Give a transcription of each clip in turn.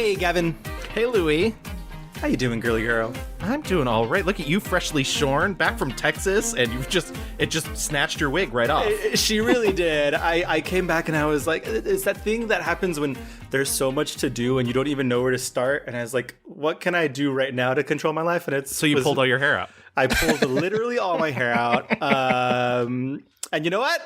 Hey, Gavin. Hey, Louie. How you doing, girly girl? I'm doing all right. Look at you, freshly shorn, back from Texas, and it just snatched your wig right off. She really did. I came back and I was like, it's that thing that happens when there's so much to do and you don't even know where to start. And I was like, what can I do right now to control my life? And So you pulled all your hair out. I pulled literally all my hair out. And you know what?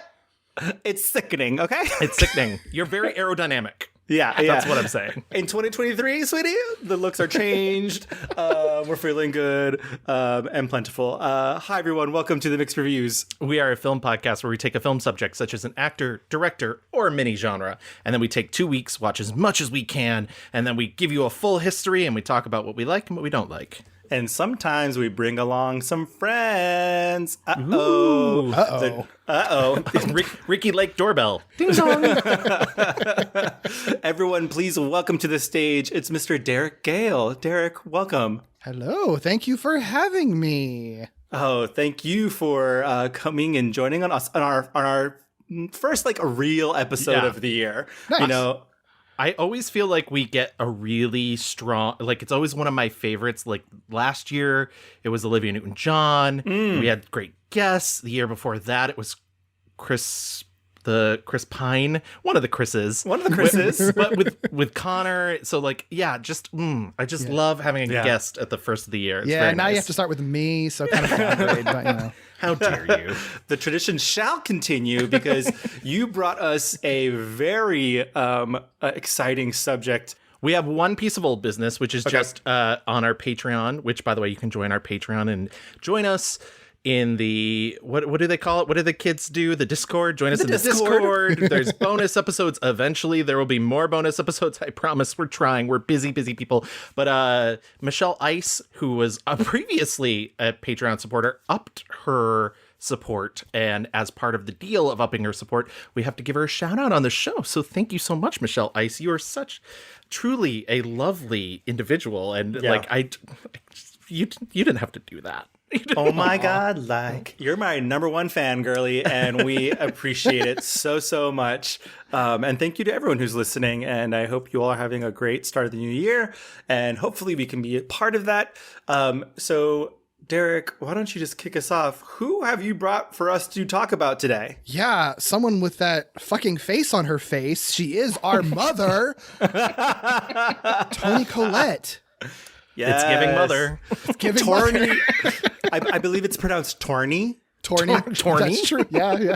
It's sickening, okay? It's sickening. You're very aerodynamic. Yeah. That's what I'm saying. In 2023, sweetie, the looks are changed. We're feeling good and plentiful. Hi, everyone. Welcome to the Mixed Reviews. We are a film podcast where we take a film subject, such as an actor, director, or a mini genre, and then we take 2 weeks, watch as much as we can, and then we give you a full history, and we talk about what we like and what we don't like. And sometimes we bring along some friends. Uh-oh. Uh-oh. Ricky Lake doorbell. Ding dong. Everyone, please welcome to the stage. It's Mr. Derek Gayle. Derek, welcome. Hello. Thank you for having me. Oh, thank you for coming and joining on us on our first like a real episode of the year. Nice. You know, I always feel like we get a really strong, like it's always one of my favorites. Like last year, it was Olivia Newton-John. We had great guests. The year before that, it was Chris Pine, one of the Chris's. But with Connor. So like, yeah, just I just love having a guest at the first of the year. It's very now nice. you have to start with me, so kind of downgrade, but you know. How dare you? The tradition shall continue because you brought us a very exciting subject. We have one piece of old business, which is just on our Patreon, which, by the way, you can join our Patreon and join us in the, what do they call it? What do the kids do? The Discord? Join us in the Discord. There's bonus episodes. Eventually, there will be more bonus episodes. I promise. We're trying. We're busy people. But Michelle Ice, who was previously a Patreon supporter, upped her support, and as part of the deal of upping her support, we have to give her a shout out on the show. So thank you so much, Michelle Ice. You are such truly a lovely individual, and you didn't have to do that. Oh my God, like you're my number one fan, girly, and we appreciate it so much. And thank you to everyone who's listening, and I hope you all are having a great start of the new year, and hopefully we can be a part of that. So Derek, why don't you just kick us off? Who have you brought for us to talk about today? Yeah, someone with that fucking face on her face. She is our mother, Toni Collette. Yes. It's giving mother. It's giving Torny. mother. I believe it's pronounced Torny. Torny. Torny? That's true. Yeah.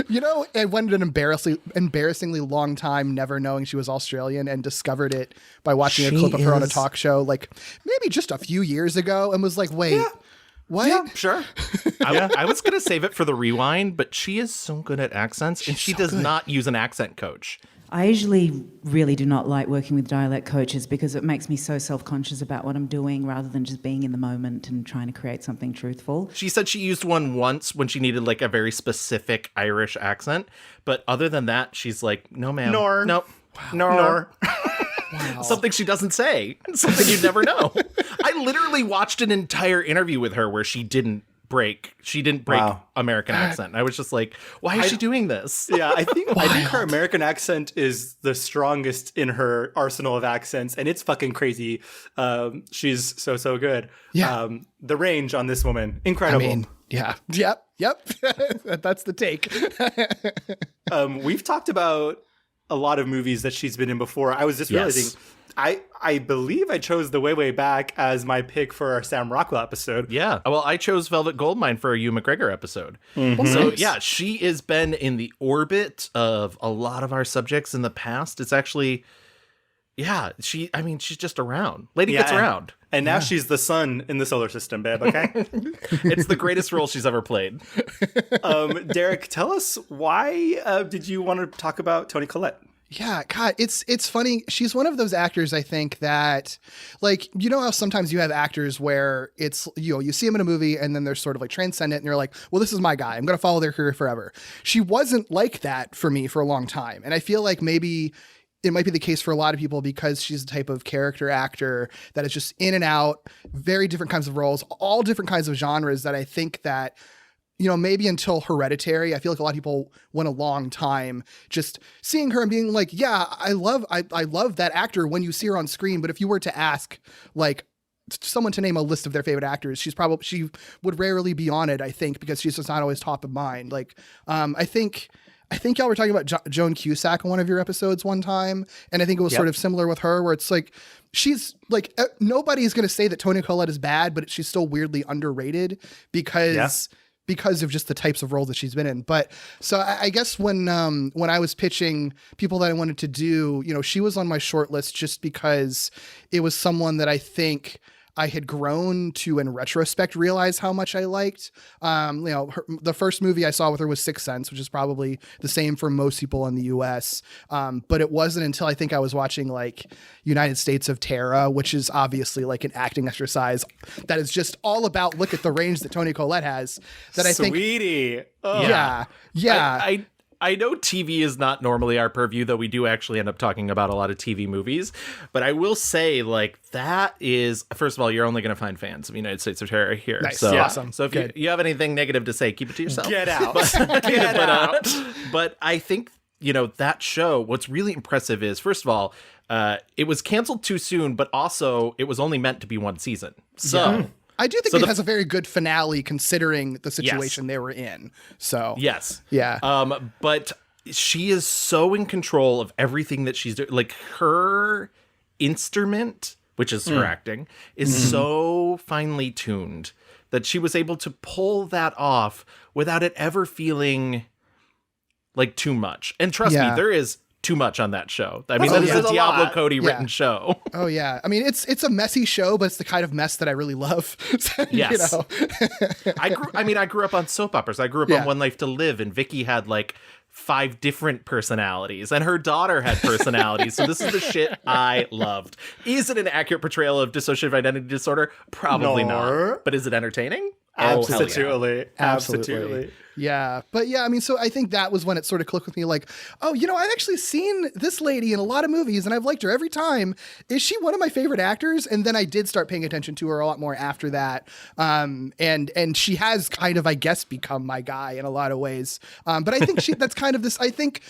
You know, I went an embarrassingly long time never knowing she was Australian and discovered it by watching a clip of her on a talk show, like maybe just a few years ago, and was like, wait, what? Yeah, sure. I was going to save it for the rewind, but she is so good at accents, and she does not use an accent coach. I usually really do not like working with dialect coaches because it makes me so self-conscious about what I'm doing rather than just being in the moment and trying to create something truthful. She said she used one once when she needed like a very specific Irish accent, but other than that, she's like, no, ma'am. Nor. Nope. Wow. Nor. Wow. Something she doesn't say. Something you'd never know. I literally watched an entire interview with her where she didn't break American accent. I was just like, why is she doing this? Yeah, I think her American accent is the strongest in her arsenal of accents, and it's fucking crazy. She's so good. Yeah. The range on this woman, incredible. I mean, yeah. Yep. That's the take. We've talked about a lot of movies that she's been in before. I was just realizing I believe I chose the way back as my pick for our Sam Rockwell episode. Yeah. Well, I chose Velvet Goldmine for a Hugh McGregor epised. Mm-hmm. So yeah, she has been in the orbit of a lot of our subjects in the past. It's actually, she's just around. Lady gets around. And now she's the sun in the solar system, babe, okay? It's the greatest role she's ever played. Derek, tell us why did you want to talk about Toni Collette? Yeah, God, it's funny. She's one of those actors, I think, that, like, you know how sometimes you have actors where it's, you see them in a movie and then they're sort of like transcendent and you're like, well, this is my guy. I'm going to follow their career forever. She wasn't like that for me for a long time. And I feel like maybe it might be the case for a lot of people because she's the type of character actor that is just in and out, very different kinds of roles, all different kinds of genres that I think that maybe until Hereditary, I feel like a lot of people went a long time just seeing her and being like, yeah, I love that actor when you see her on screen. But if you were to ask like someone to name a list of their favorite actors, she would rarely be on it, I think, because she's just not always top of mind. Like, I think y'all were talking about Joan Cusack on one of your episodes one time. And I think it was sort of similar with her, where it's like, she's like, nobody's going to say that Toni Collette is bad, but she's still weirdly underrated because of just the types of roles that she's been in. But so I guess when I was pitching people that I wanted to do, she was on my short list just because it was someone that I think I had grown to, in retrospect, realize how much I liked. The first movie I saw with her was Sixth Sense, which is probably the same for most people in the US. But it wasn't until I think I was watching like United States of Terra, which is obviously like an acting exercise that is just all about, look at the range that Toni Collette has, that I think. Sweetie. Oh. Yeah. I know TV is not normally our purview, though we do actually end up talking about a lot of TV movies. But I will say, like, that is, first of all, you're only going to find fans of United States of Terror here. Nice. So, Awesome. So if you have anything negative to say, keep it to yourself. Get out. Get out. But I think, that show, what's really impressive is, first of all, it was canceled too soon, but also it was only meant to be one season. So... I do think it has a very good finale considering the situation they were in. So yes. Yeah. But she is so in control of everything that she's doing. Like, her instrument, which is her acting, is so finely tuned that she was able to pull that off without it ever feeling like too much. And trust me, there is too much on that show. I mean, that is a Diablo Cody written show. Oh yeah. I mean, it's a messy show, but it's the kind of mess that I really love. Yes. I grew up on soap operas. I grew up on One Life to Live, and Vicky had like 5 different personalities, and her daughter had personalities. So this is the shit I loved. Is it an accurate portrayal of dissociative identity disorder? Probably not. But is it entertaining? Absolutely. Absolutely. Yeah. But yeah, I mean, so I think that was when it sort of clicked with me like, oh, I've actually seen this lady in a lot of movies and I've liked her every time. Is she one of my favorite actors? And then I did start paying attention to her a lot more after that. And she has kind of, I guess, become my guy in a lot of ways. But I think that's kind of this, I think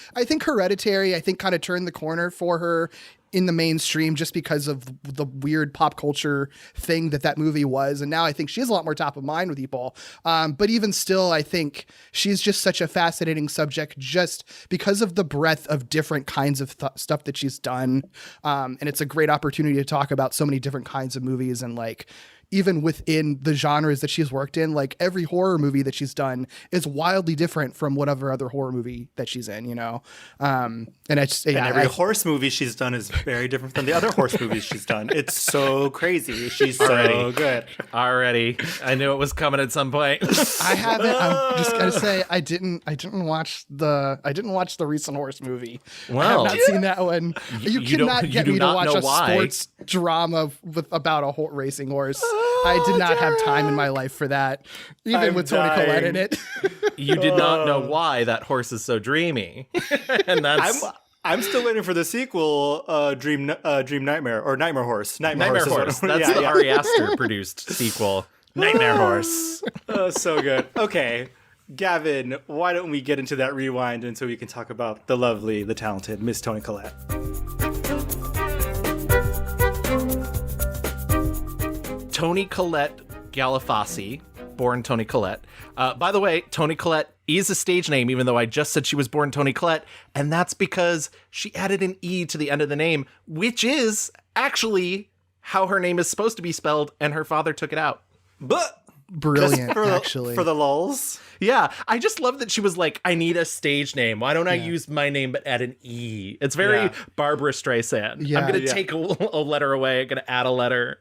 Hereditary, I think kind of turned the corner for her in the mainstream just because of the weird pop culture thing that movie was. And now I think she is a lot more top of mind with people. But even still, I think she's just such a fascinating subject just because of the breadth of different kinds of stuff that she's done. And it's a great opportunity to talk about so many different kinds of movies and like, even within the genres that she's worked in, like every horror movie that she's done is wildly different from whatever other horror movie that she's in, And every horse movie she's done is very different from the other horse movies she's done. It's so crazy. She's so good. Already. I knew it was coming at some point. I haven't. I'm just gonna say I didn't watch the recent horse movie. Well, I have not seen that one. You cannot get me to watch a sports drama about a racing horse. I did not have time in my life for that, even with Toni Collette in it. You did not know why that horse is so dreamy, and that's. I'm still waiting for the sequel, Dream Nightmare or Nightmare Horse. Nightmare Horse. That's the Ari Aster produced sequel. Nightmare Horse. So good. Okay, Gavin, why don't we get into that rewind until we can talk about the lovely, the talented Miss Toni Collette. Toni Collette Gallifosse, born Toni Collette. By the way, Toni Collette is a stage name, even though I just said she was born Toni Collette, and that's because she added an E to the end of the name, which is actually how her name is supposed to be spelled, and her father took it out. But brilliant, actually. For the lulz. Yeah, I just love that she was like, I need a stage name. Why don't I use my name but add an E? It's very Barbara Streisand. Yeah. I'm going to take a letter away. I'm going to add a letter.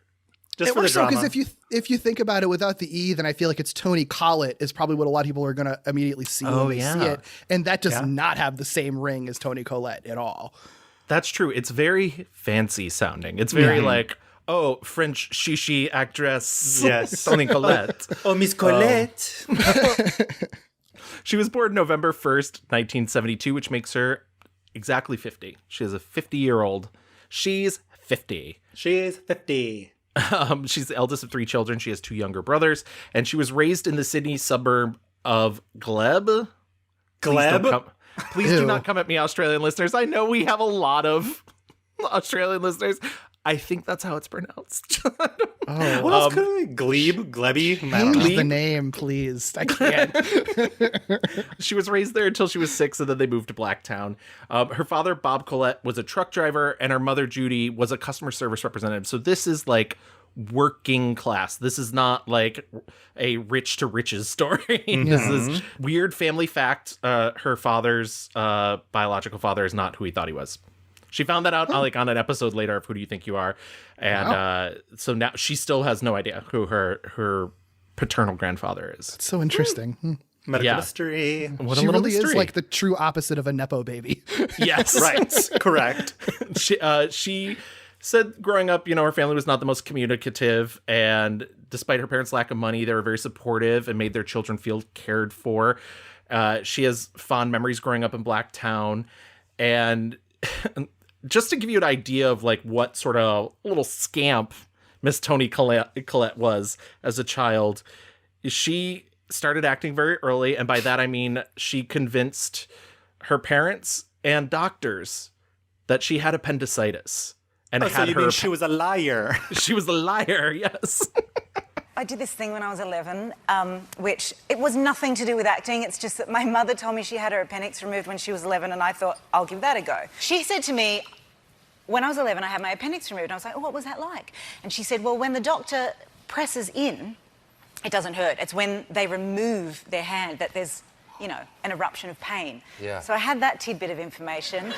Just it for works the drama. Because if you think about it without the E, then I feel like it's Toni Collette is probably what a lot of people are going to immediately see when they see it. And that does not have the same ring as Toni Collette at all. That's true. It's very fancy sounding. It's very like, oh, French shishi actress. Yes. Toni Collette. Oh, Miss Collette. She was born November 1st, 1972, which makes her exactly 50. She is a 50-year-old. She's 50. She's 50. She's the eldest of 3 children. She has 2 younger brothers, and she was raised in the Sydney suburb of Gleb. Gleb? Please do not come at me, Australian listeners. I know we have a lot of Australian listeners. I think that's how it's pronounced. What else could it be? Glebe? Glebby? I don't know. Change the name, please. I can't. She was raised there until she was 6, and then they moved to Blacktown. Her father, Bob Collette, was a truck driver, and her mother, Judy, was a customer service representative. So this is like working class. This is not like a rich to riches story. This is weird family fact. Her father's biological father is not who he thought he was. She found that out like on an episode later of Who Do You Think You Are? And so now she still has no idea who her paternal grandfather is. It's so interesting. Medical mystery. What a She little really mystery. is like the true opposite of a Nepo baby. Yes. Right. Correct. She said growing up, her family was not the most communicative, and despite her parents' lack of money, they were very supportive and made their children feel cared for. She has fond memories growing up in Blacktown, and just to give you an idea of like what sort of little scamp Miss Toni Collette was as a child, she started acting very early, and by that I mean she convinced her parents and doctors that she had appendicitis. And So you mean she was a liar? She was a liar, yes. I did this thing when I was 11, which it was nothing to do with acting. It's just that my mother told me she had her appendix removed when she was 11, and I thought, I'll give that a go. She said to me, when I was 11, I had my appendix removed. And I was like, oh, what was that like? And she said, well, when the doctor presses in, it doesn't hurt. It's when they remove their hand that there's, an eruption of pain. Yeah. So I had that tidbit of information.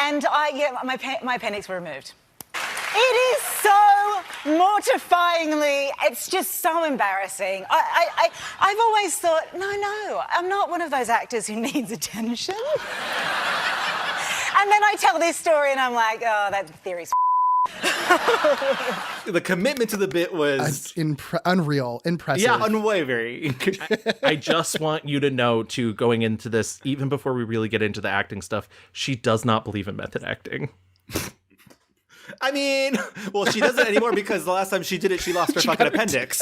And my appendix were removed. It is so mortifyingly, it's just so embarrassing. I've always thought, no, I'm not one of those actors who needs attention. And then I tell this story and I'm like, oh, that theory's The commitment to the bit was Unreal, impressive. yeah, unwavering. I just want you to know, too, going into this, even before we really get into the acting stuff, she does not believe in method acting. I mean, well, she doesn't anymore because the last time she did it, she lost her fucking appendix.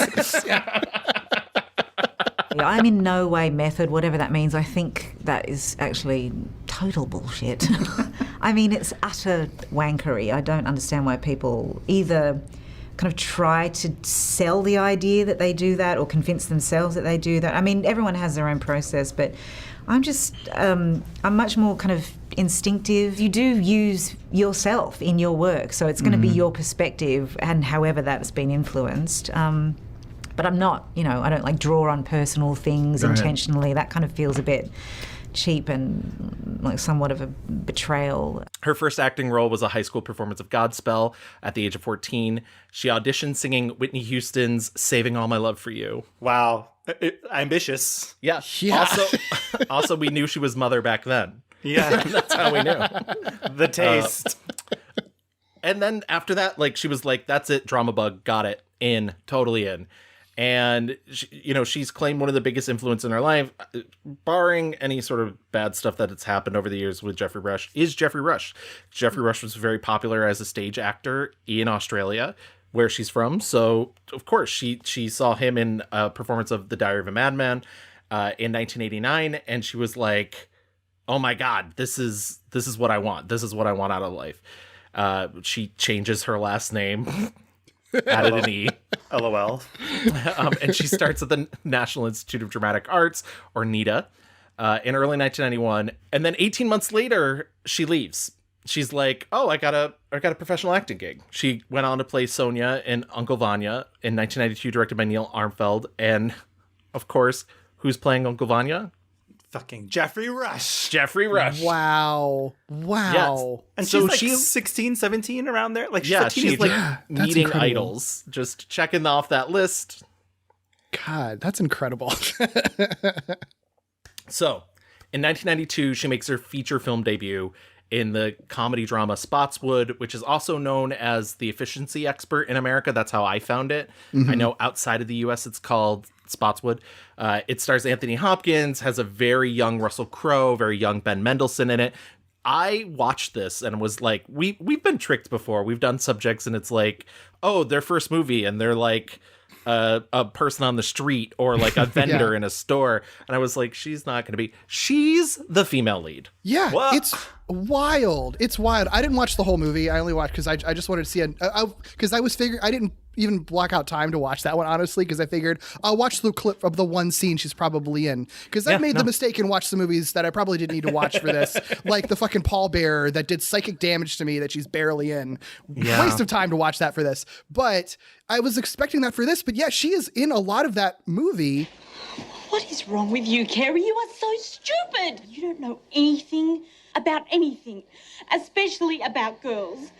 I'm in no way method, whatever that means. I think that is actually total bullshit. I mean, it's utter wankery. I don't understand why people either kind of try to sell the idea that they do that or convince themselves that they do that. I mean, everyone has their own process, but I'm just, I'm much more kind of instinctive. You do use yourself in your work, so it's going to be your perspective and however that's been influenced. But I'm not, I don't like draw on personal things intentionally. That kind of feels a bit cheap and like somewhat of a betrayal. Her first acting role was a high school performance of Godspell at the age of 14. She auditioned singing Whitney Houston's Saving All My Love for You. Wow. Ambitious. Yeah. Also, we knew she was Mother back then. Yeah. That's how we knew. The taste. And then after that, she was like, that's it, drama bug, got it, totally in. And, she's claimed one of the biggest influence in her life, barring any sort of bad stuff that has happened over the years with Geoffrey Rush, is Geoffrey Rush. Geoffrey Rush was very popular as a stage actor in Australia, where she's from. So, of course, she saw him in a performance of The Diary of a Madman in 1989, and she was like, oh my God, this is what I want. This is what I want out of life. She changes her last name. Added an E. LOL. And she starts at the National Institute of Dramatic Arts, or NIDA, in early 1991. And then 18 months later, she leaves. She's like, oh, I got a professional acting gig. She went on to play Sonia in Uncle Vanya in 1992, directed by Neil Armfeld. And, of course, who's playing Uncle Vanya? Fucking Geoffrey Rush. Geoffrey Rush. Wow. Yes. And So she's 16, 17 around there. She's Yeah, a she's teenager. like that's meeting incredible. idols. Just checking off that list. God, that's incredible. So, in 1992, she makes her feature film debut in the comedy drama Spotswood, which is also known as The Efficiency Expert in America. That's how I found it. I know outside of the U.S. it's called Spotswood. It stars Anthony Hopkins, has a very young Russell Crowe, very young Ben Mendelsohn in it. I watched this and was like, we've been tricked before. We've done subjects and it's like, oh, their first movie, and they're like a person on the street or like a vendor in a store. And I was like, she's not going to be. She's the female lead. Yeah, What? it's wild. It's wild. I didn't watch the whole movie. I only watched because I just wanted to see because I was figuring I didn't even block out time to watch that one, honestly, because I figured I'll watch the clip of the one scene she's probably in, because I made the mistake and watched the movies that I probably didn't need to watch for this, like the fucking pallbearer that did psychic damage to me that she's barely in. Waste of time to watch that for this, but I was expecting that for this. But yeah, she is in a lot of that movie. What is wrong with you, Carrie? You are so stupid. You don't know anything about anything, especially about girls.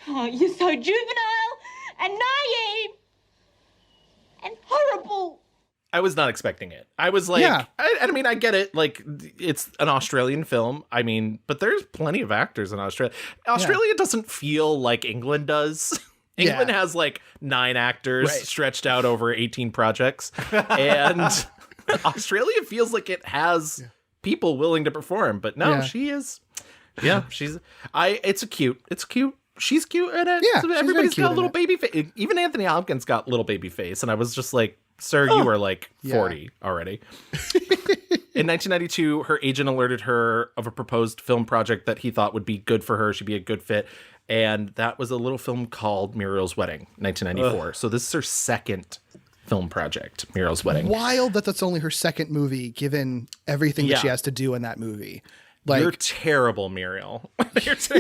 Oh, you're so juvenile and naive and horrible. I was not expecting it. I was like, I mean, I get it. Like, it's an Australian film. I mean, but there's plenty of actors in Australia. Australia doesn't feel like England does. England has like 9 actors stretched out over 18 projects. And Australia feels like it has people willing to perform. But no, she is. Yeah, it's cute. She's cute in it. Yeah, everybody's got a little baby face. Even Anthony Hopkins got little baby face. And I was just like, sir, you are like 40 already. In 1992, her agent alerted her of a proposed film project that he thought would be good for her. She'd be a good fit. And that was a little film called Muriel's Wedding, 1994. So this is her second film project, Muriel's Wedding. Wild that that's only her second movie, given everything that she has to do in that movie. Like, you're terrible, Muriel. I just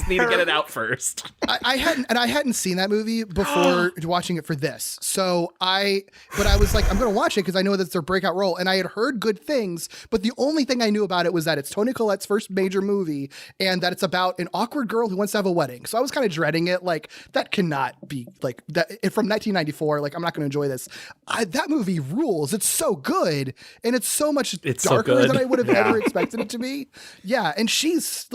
need to get it out first. I hadn't seen that movie before watching it for this. So I was like, I'm going to watch it because I know that's their breakout role. And I had heard good things, but the only thing I knew about it was that it's Toni Collette's first major movie and that it's about an awkward girl who wants to have a wedding. So I was kind of dreading it. Like, that cannot be like that from 1994. Like, I'm not going to enjoy this. That movie rules. It's so good. And it's so much darker than I would have ever expected it to be. Yeah, and she's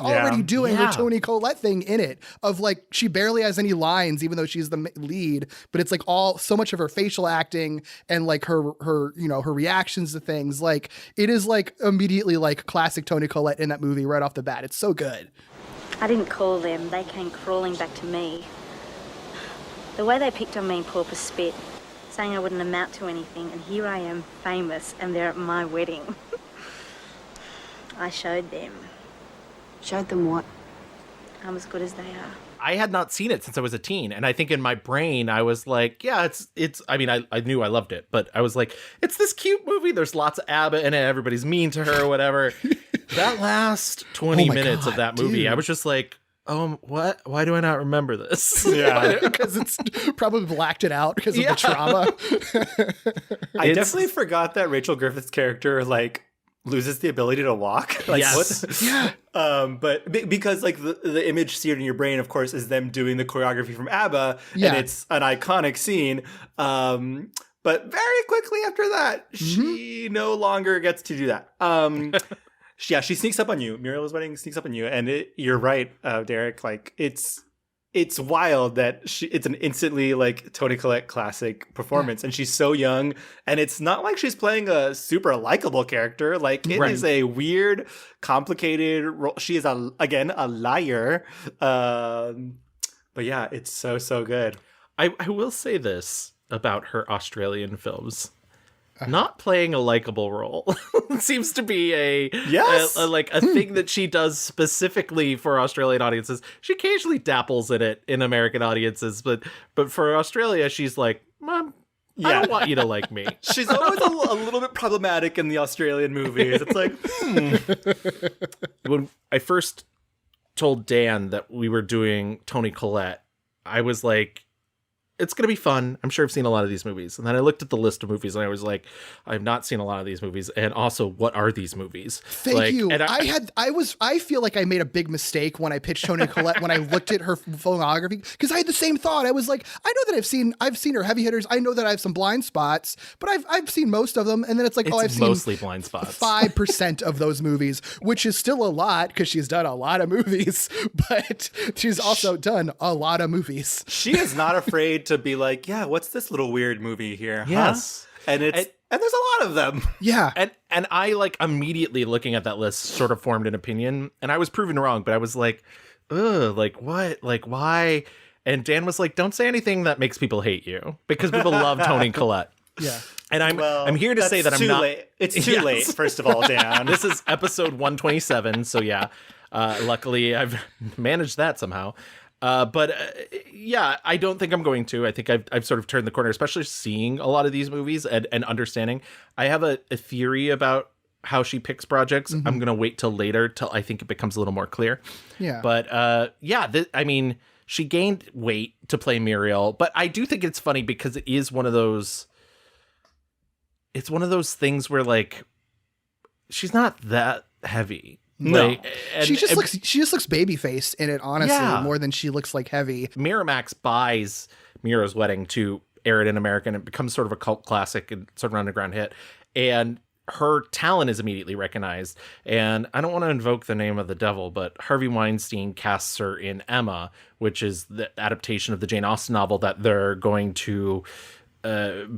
already doing her Toni Collette thing in it, of like she barely has any lines even though she's the lead, but it's like so much of her facial acting and like her her reactions to things. Like, it is like immediately like classic Toni Collette in that movie right off the bat. It's so good. I didn't call them, they came crawling back to me. The way they picked on me in Pauper spit, saying I wouldn't amount to anything, and here I am, famous, and they're at my wedding. I showed them. Showed them what? I'm as good as they are. I had not seen it since I was a teen. And I think in my brain, I was like, yeah, it's, I mean, I knew I loved it, but I was like, it's this cute movie. There's lots of ABBA in it. Everybody's mean to her or whatever. That last 20 minutes of that movie, I was just like, what? Why do I not remember this? Yeah, because it's probably blacked it out because of the trauma. I definitely forgot that Rachel Griffith's character, like, loses the ability to walk. Like, but because like the image seared in your brain, of course, is them doing the choreography from ABBA, and it's an iconic scene. But very quickly after that, she no longer gets to do that. She sneaks up on you. Muriel's Wedding sneaks up on you, and you're right, Derek. Like, it's wild that it's an instantly like Toni Collette classic performance, and she's so young, and it's not like she's playing a super likable character. Like, it is a weird, complicated role. She is again a liar, but yeah, it's so good. I will say this about her Australian films. Not playing a likable role seems to be a thing that she does specifically for Australian audiences. She occasionally dapples in it in American audiences, but for Australia, she's like, Mom, I don't want you to like me. She's always a little bit problematic in the Australian movies. It's like, When I first told Dan that we were doing Toni Collette, I was like, it's going to be fun. I'm sure I've seen a lot of these movies. And then I looked at the list of movies and I was like, I've not seen a lot of these movies. And also, what are these movies? Thank you. And I feel like I made a big mistake when I pitched Toni Collette when I looked at her filmography, because I had the same thought. I was like, I know that I've seen her heavy hitters. I know that I have some blind spots, but I've seen most of them. And then it's like, I've seen mostly blind spots. 5% of those movies, which is still a lot because she's done a lot of movies, but she's also done a lot of movies. She is not afraid to be like, yeah, what's this little weird movie here? Yes. Huh? And there's a lot of them. Yeah. And I like immediately looking at that list sort of formed an opinion, and I was proven wrong, but I was like, ugh, like what? Like, why? And Dan was like, don't say anything that makes people hate you, because people love Toni Collette. Yeah. And I'm here to say that I'm not late. It's too late, first of all, Dan. This is episode 127, so yeah. Luckily, I've managed that somehow. But I don't think I'm going to. I think I've sort of turned the corner, especially seeing a lot of these movies and understanding. I have a theory about how she picks projects. I'm going to wait till later, till I think it becomes a little more clear. Yeah. But I mean, she gained weight to play Muriel, but I do think it's funny because it is one of those... It's one of those things where, like, she's not that heavy. No. Like, She just looks baby-faced in it, honestly, more than she looks like heavy. Miramax buys Muriel's Wedding to air it in America, and it becomes sort of a cult classic and sort of an underground hit. And her talent is immediately recognized. And I don't want to invoke the name of the devil, but Harvey Weinstein casts her in Emma, which is the adaptation of the Jane Austen novel that they're going to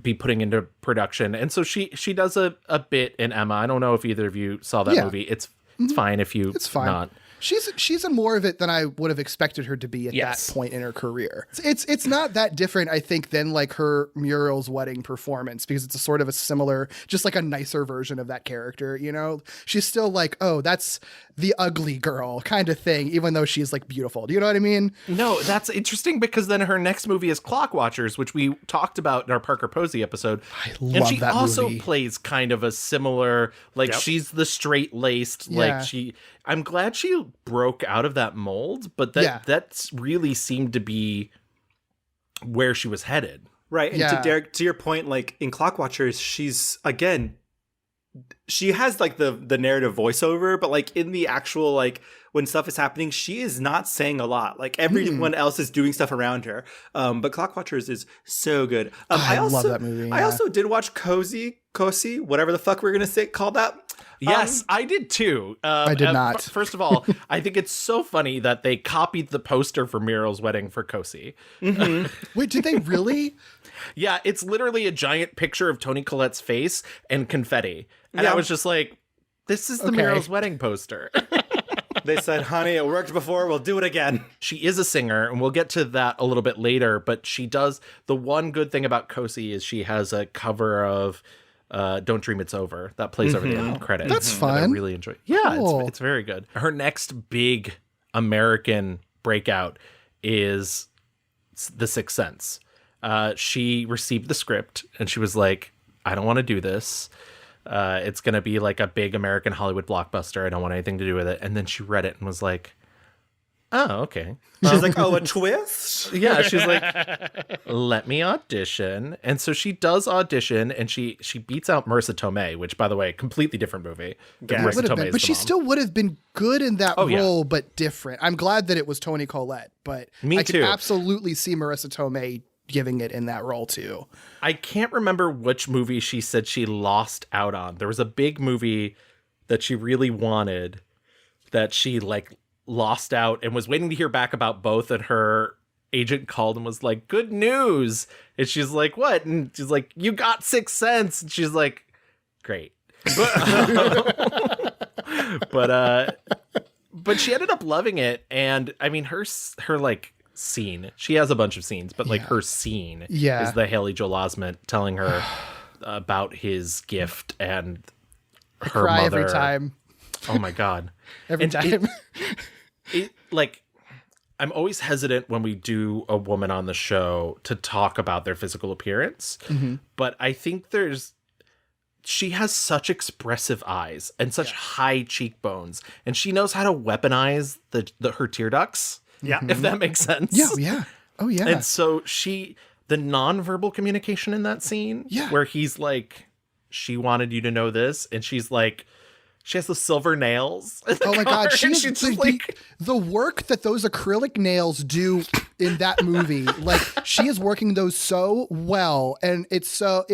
be putting into production. And so she does a bit in Emma. I don't know if either of you saw that movie. It's fine if you not. She's in more of it than I would have expected her to be at that point in her career. It's not that different, I think, than like her Muriel's Wedding performance, because it's a sort of a similar, just like a nicer version of that character, you know? She's still like, oh, that's the ugly girl kind of thing, even though she's like beautiful. Do you know what I mean? No, that's interesting, because then her next movie is Clock Watchers, which we talked about in our Parker Posey episode. I love that movie. And she also plays kind of a similar, like, she's the straight-laced, like I'm glad she broke out of that mold, but that's really seemed to be where she was headed. Right. And to Derek, to your point, like in Clock Watchers, she's, again, she has like the narrative voiceover, but like in the actual, like when stuff is happening, she is not saying a lot. Like everyone else is doing stuff around her. But Clock Watchers is so good. I love that movie. I also did watch Cozy, whatever the fuck we're going to call that. Yes, I did too. I did not. First of all, I think it's so funny that they copied the poster for Muriel's Wedding for Cozy. Wait, did they really? Yeah, it's literally a giant picture of Toni Collette's face and confetti. And I was just like, this is the Muriel's Wedding poster. They said, honey, it worked before, we'll do it again. She is a singer, and we'll get to that a little bit later, but she does, the one good thing about Cozy is she has a cover of Don't Dream It's Over that plays over the end credits. That's fun. That I really enjoy. Yeah, Cool. it's very good. Her next big American breakout is The Sixth Sense. She received the script and she was like, I don't want to do this. It's going to be like a big American Hollywood blockbuster. I don't want anything to do with it. And then she read it and was like, oh, okay. She's like, oh, a twist? Yeah, she's like, let me audition. And so she does audition, and she beats out Marissa Tomei, which, by the way, completely different movie. Marissa Tomei, but she still would have been good in that role, but different. I'm glad that it was Toni Collette, but I can absolutely see Marissa Tomei giving it in that role too. I can't remember which movie she said she lost out on. There was a big movie that she really wanted that she like lost out and was waiting to hear back about both, and her agent called and was like, good news. And she's like, what? And she's like, you got Sixth Sense. And she's like, great. But she ended up loving it. And I mean, her like scene, she has a bunch of scenes, but like her scene is the Haley Joel Osment telling her about his gift and her cry mother. every time. Oh my God. Every time. It like, I'm always hesitant when we do a woman on the show to talk about their physical appearance, but I think she has such expressive eyes and such high cheekbones, and she knows how to weaponize her tear ducts. Yeah. If that makes sense. Yeah. Oh yeah. And so the nonverbal communication in that scene, where he's like, she wanted you to know this, and she's like, she has the silver nails. Oh my God. She's just like, the work that those acrylic nails do in that movie, like she is working those so well. And it's so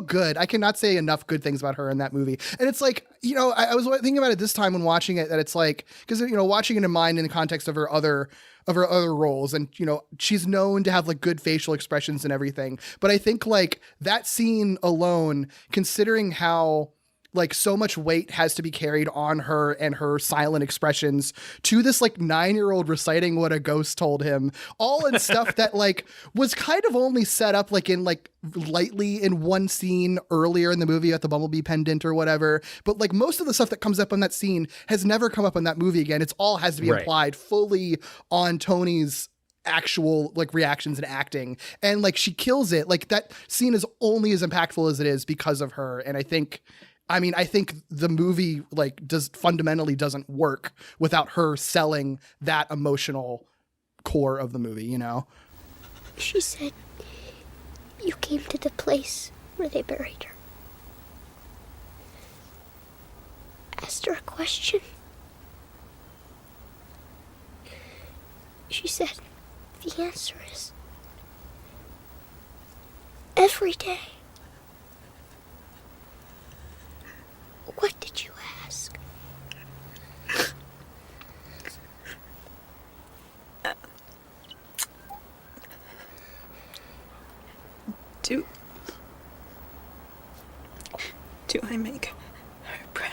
good. I cannot say enough good things about her in that movie. And it's like, you know, I was thinking about it this time when watching it, that it's like, because, you know, watching it in mind in the context of her other roles, and, you know, she's known to have like good facial expressions and everything. But I think like that scene alone, considering how like so much weight has to be carried on her and her silent expressions to this like 9-year-old reciting what a ghost told him, all in stuff that like was kind of only set up like in like lightly in one scene earlier in the movie at the Bumblebee pendant or whatever. But like most of the stuff that comes up in that scene has never come up in that movie again. It's all has to be applied fully on Toni's actual like reactions and acting, and like she kills it. Like that scene is only as impactful as it is because of her. And I think the movie like fundamentally doesn't work without her selling that emotional core of the movie, you know? She said you came to the place where they buried her. Asked her a question. She said the answer is every day. What did you ask? Do I make her proud?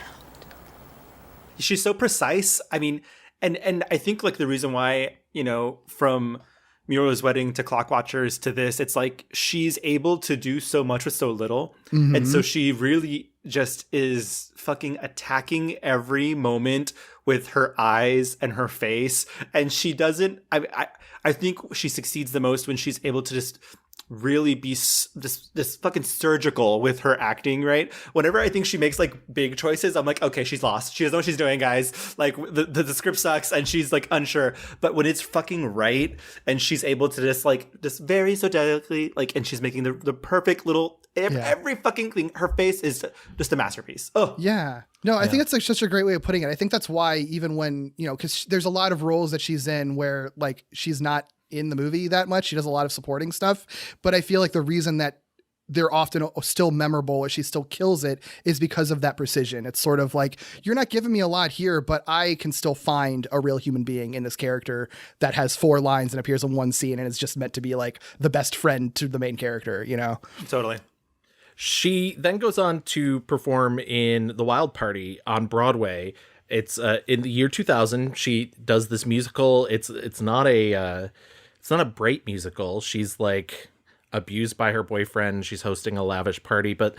She's so precise. I mean, and I think like the reason why, you know, from Muriel's Wedding to Clockwatchers to this, it's like she's able to do so much with so little. Mm-hmm. And so she really just is fucking attacking every moment with her eyes and her face. And she doesn't, I think she succeeds the most when she's able to just really be this fucking surgical with her acting, right? Whenever I think she makes like big choices, I'm like, okay, she's lost. She doesn't know what she's doing, guys. Like the script sucks and she's like unsure. But when it's fucking right and she's able to just very so delicately, like, and she's making the perfect little every fucking thing. Her face is just a masterpiece. Oh yeah. No, I think that's like such a great way of putting it. I think that's why even when, you know, because there's a lot of roles that she's in where like she's not in the movie that much. She does a lot of supporting stuff, but I feel like the reason that they're often still memorable or she still kills it is because of that precision. It's sort of like, you're not giving me a lot here, but I can still find a real human being in this character that has 4 lines and appears in one scene and is just meant to be like the best friend to the main character, you know? Totally. She then goes on to perform in The Wild Party on Broadway. It's in the year 2000. She does this musical. It's not a bright musical. She's like abused by her boyfriend. She's hosting a lavish party, but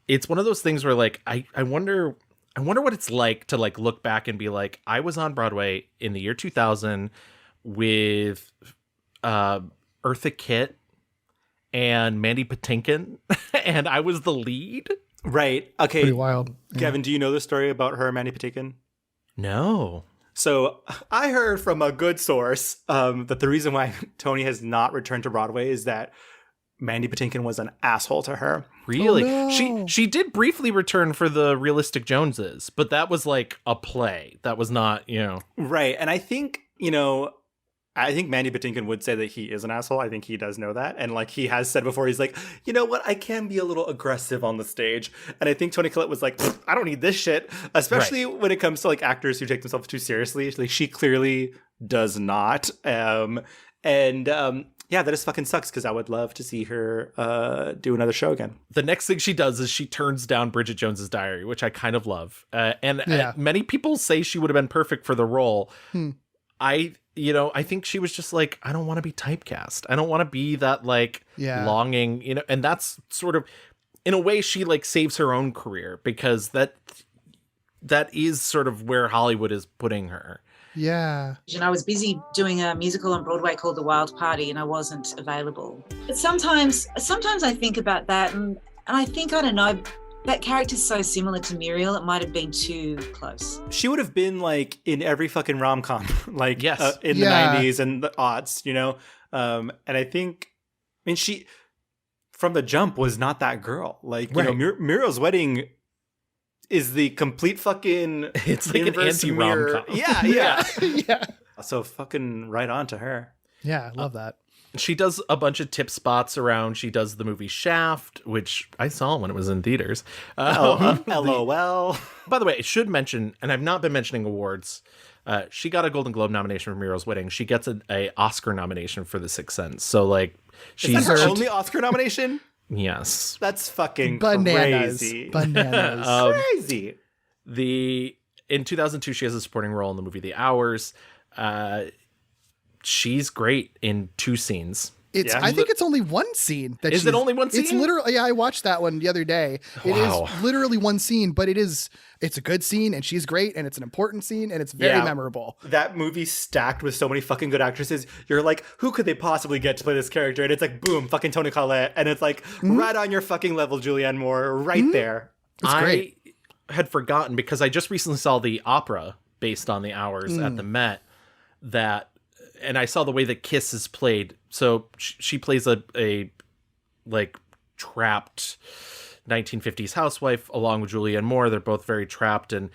it's one of those things where like I wonder what it's like to like look back and be like, I was on Broadway in the year 2000 with Eartha Kitt and Mandy Patinkin, and I was the lead. Right. Okay. Pretty wild. Kevin, do you know the story about her, Mandy Patinkin? No. So I heard from a good source that the reason why Toni has not returned to Broadway is that Mandy Patinkin was an asshole to her. Really? Oh, no. She did briefly return for the Realistic Joneses, but that was like a play. That was not, you know. Right. And I think, you know, Mandy Patinkin would say that he is an asshole. I think he does know that. And like he has said before, he's like, you know what? I can be a little aggressive on the stage. And I think Toni Collette was like, I don't need this shit. Especially when it comes to like actors who take themselves too seriously. Like she clearly does not. Yeah, that just fucking sucks because I would love to see her do another show again. The next thing she does is she turns down Bridget Jones's Diary, which I kind of love. Many people say she would have been perfect for the role. I think she was just like, I don't want to be typecast. I don't want to be that like longing, you know, and that's sort of, in a way, she like saves her own career because that is sort of where Hollywood is putting her. Yeah. And I was busy doing a musical on Broadway called The Wild Party and I wasn't available. But sometimes I think about that and I think, I don't know, that character's so similar to Muriel, it might have been too close. She would have been like in every fucking rom-com, like yes. In the 90s and the aughts, you know? And I mean, she, from the jump, was not that girl. Like, you know, Muriel's Wedding is the complete fucking it's like an anti-rom-com. Yeah. Yeah. So fucking right on to her. Yeah, I love that. She does a bunch of tip spots around. She does the movie Shaft, which I saw when it was in theaters. LOL. By the way, I should mention, and I've not been mentioning awards, she got a Golden Globe nomination for Muriel's Wedding. She gets a Oscar nomination for The Sixth Sense. So, like, Is that her only Oscar nomination? Yes. That's fucking Bananas. crazy. Bananas. Crazy. In 2002, she has a supporting role in the movie The Hours. She's great in 2 scenes. I think it's only one scene. Is it only one scene? It's literally, I watched that one the other day. It is literally one scene, but it's a good scene and she's great and it's an important scene and it's very memorable. That movie stacked with so many fucking good actresses. You're like, who could they possibly get to play this character? And it's like, boom, fucking Toni Collette. And it's like, right on your fucking level, Julianne Moore, right there. It's great. I had forgotten because I just recently saw the opera based on The Hours at the Met and I saw the way that Kiss is played. So she plays a like trapped 1950s housewife along with Julianne Moore. They're both very trapped, and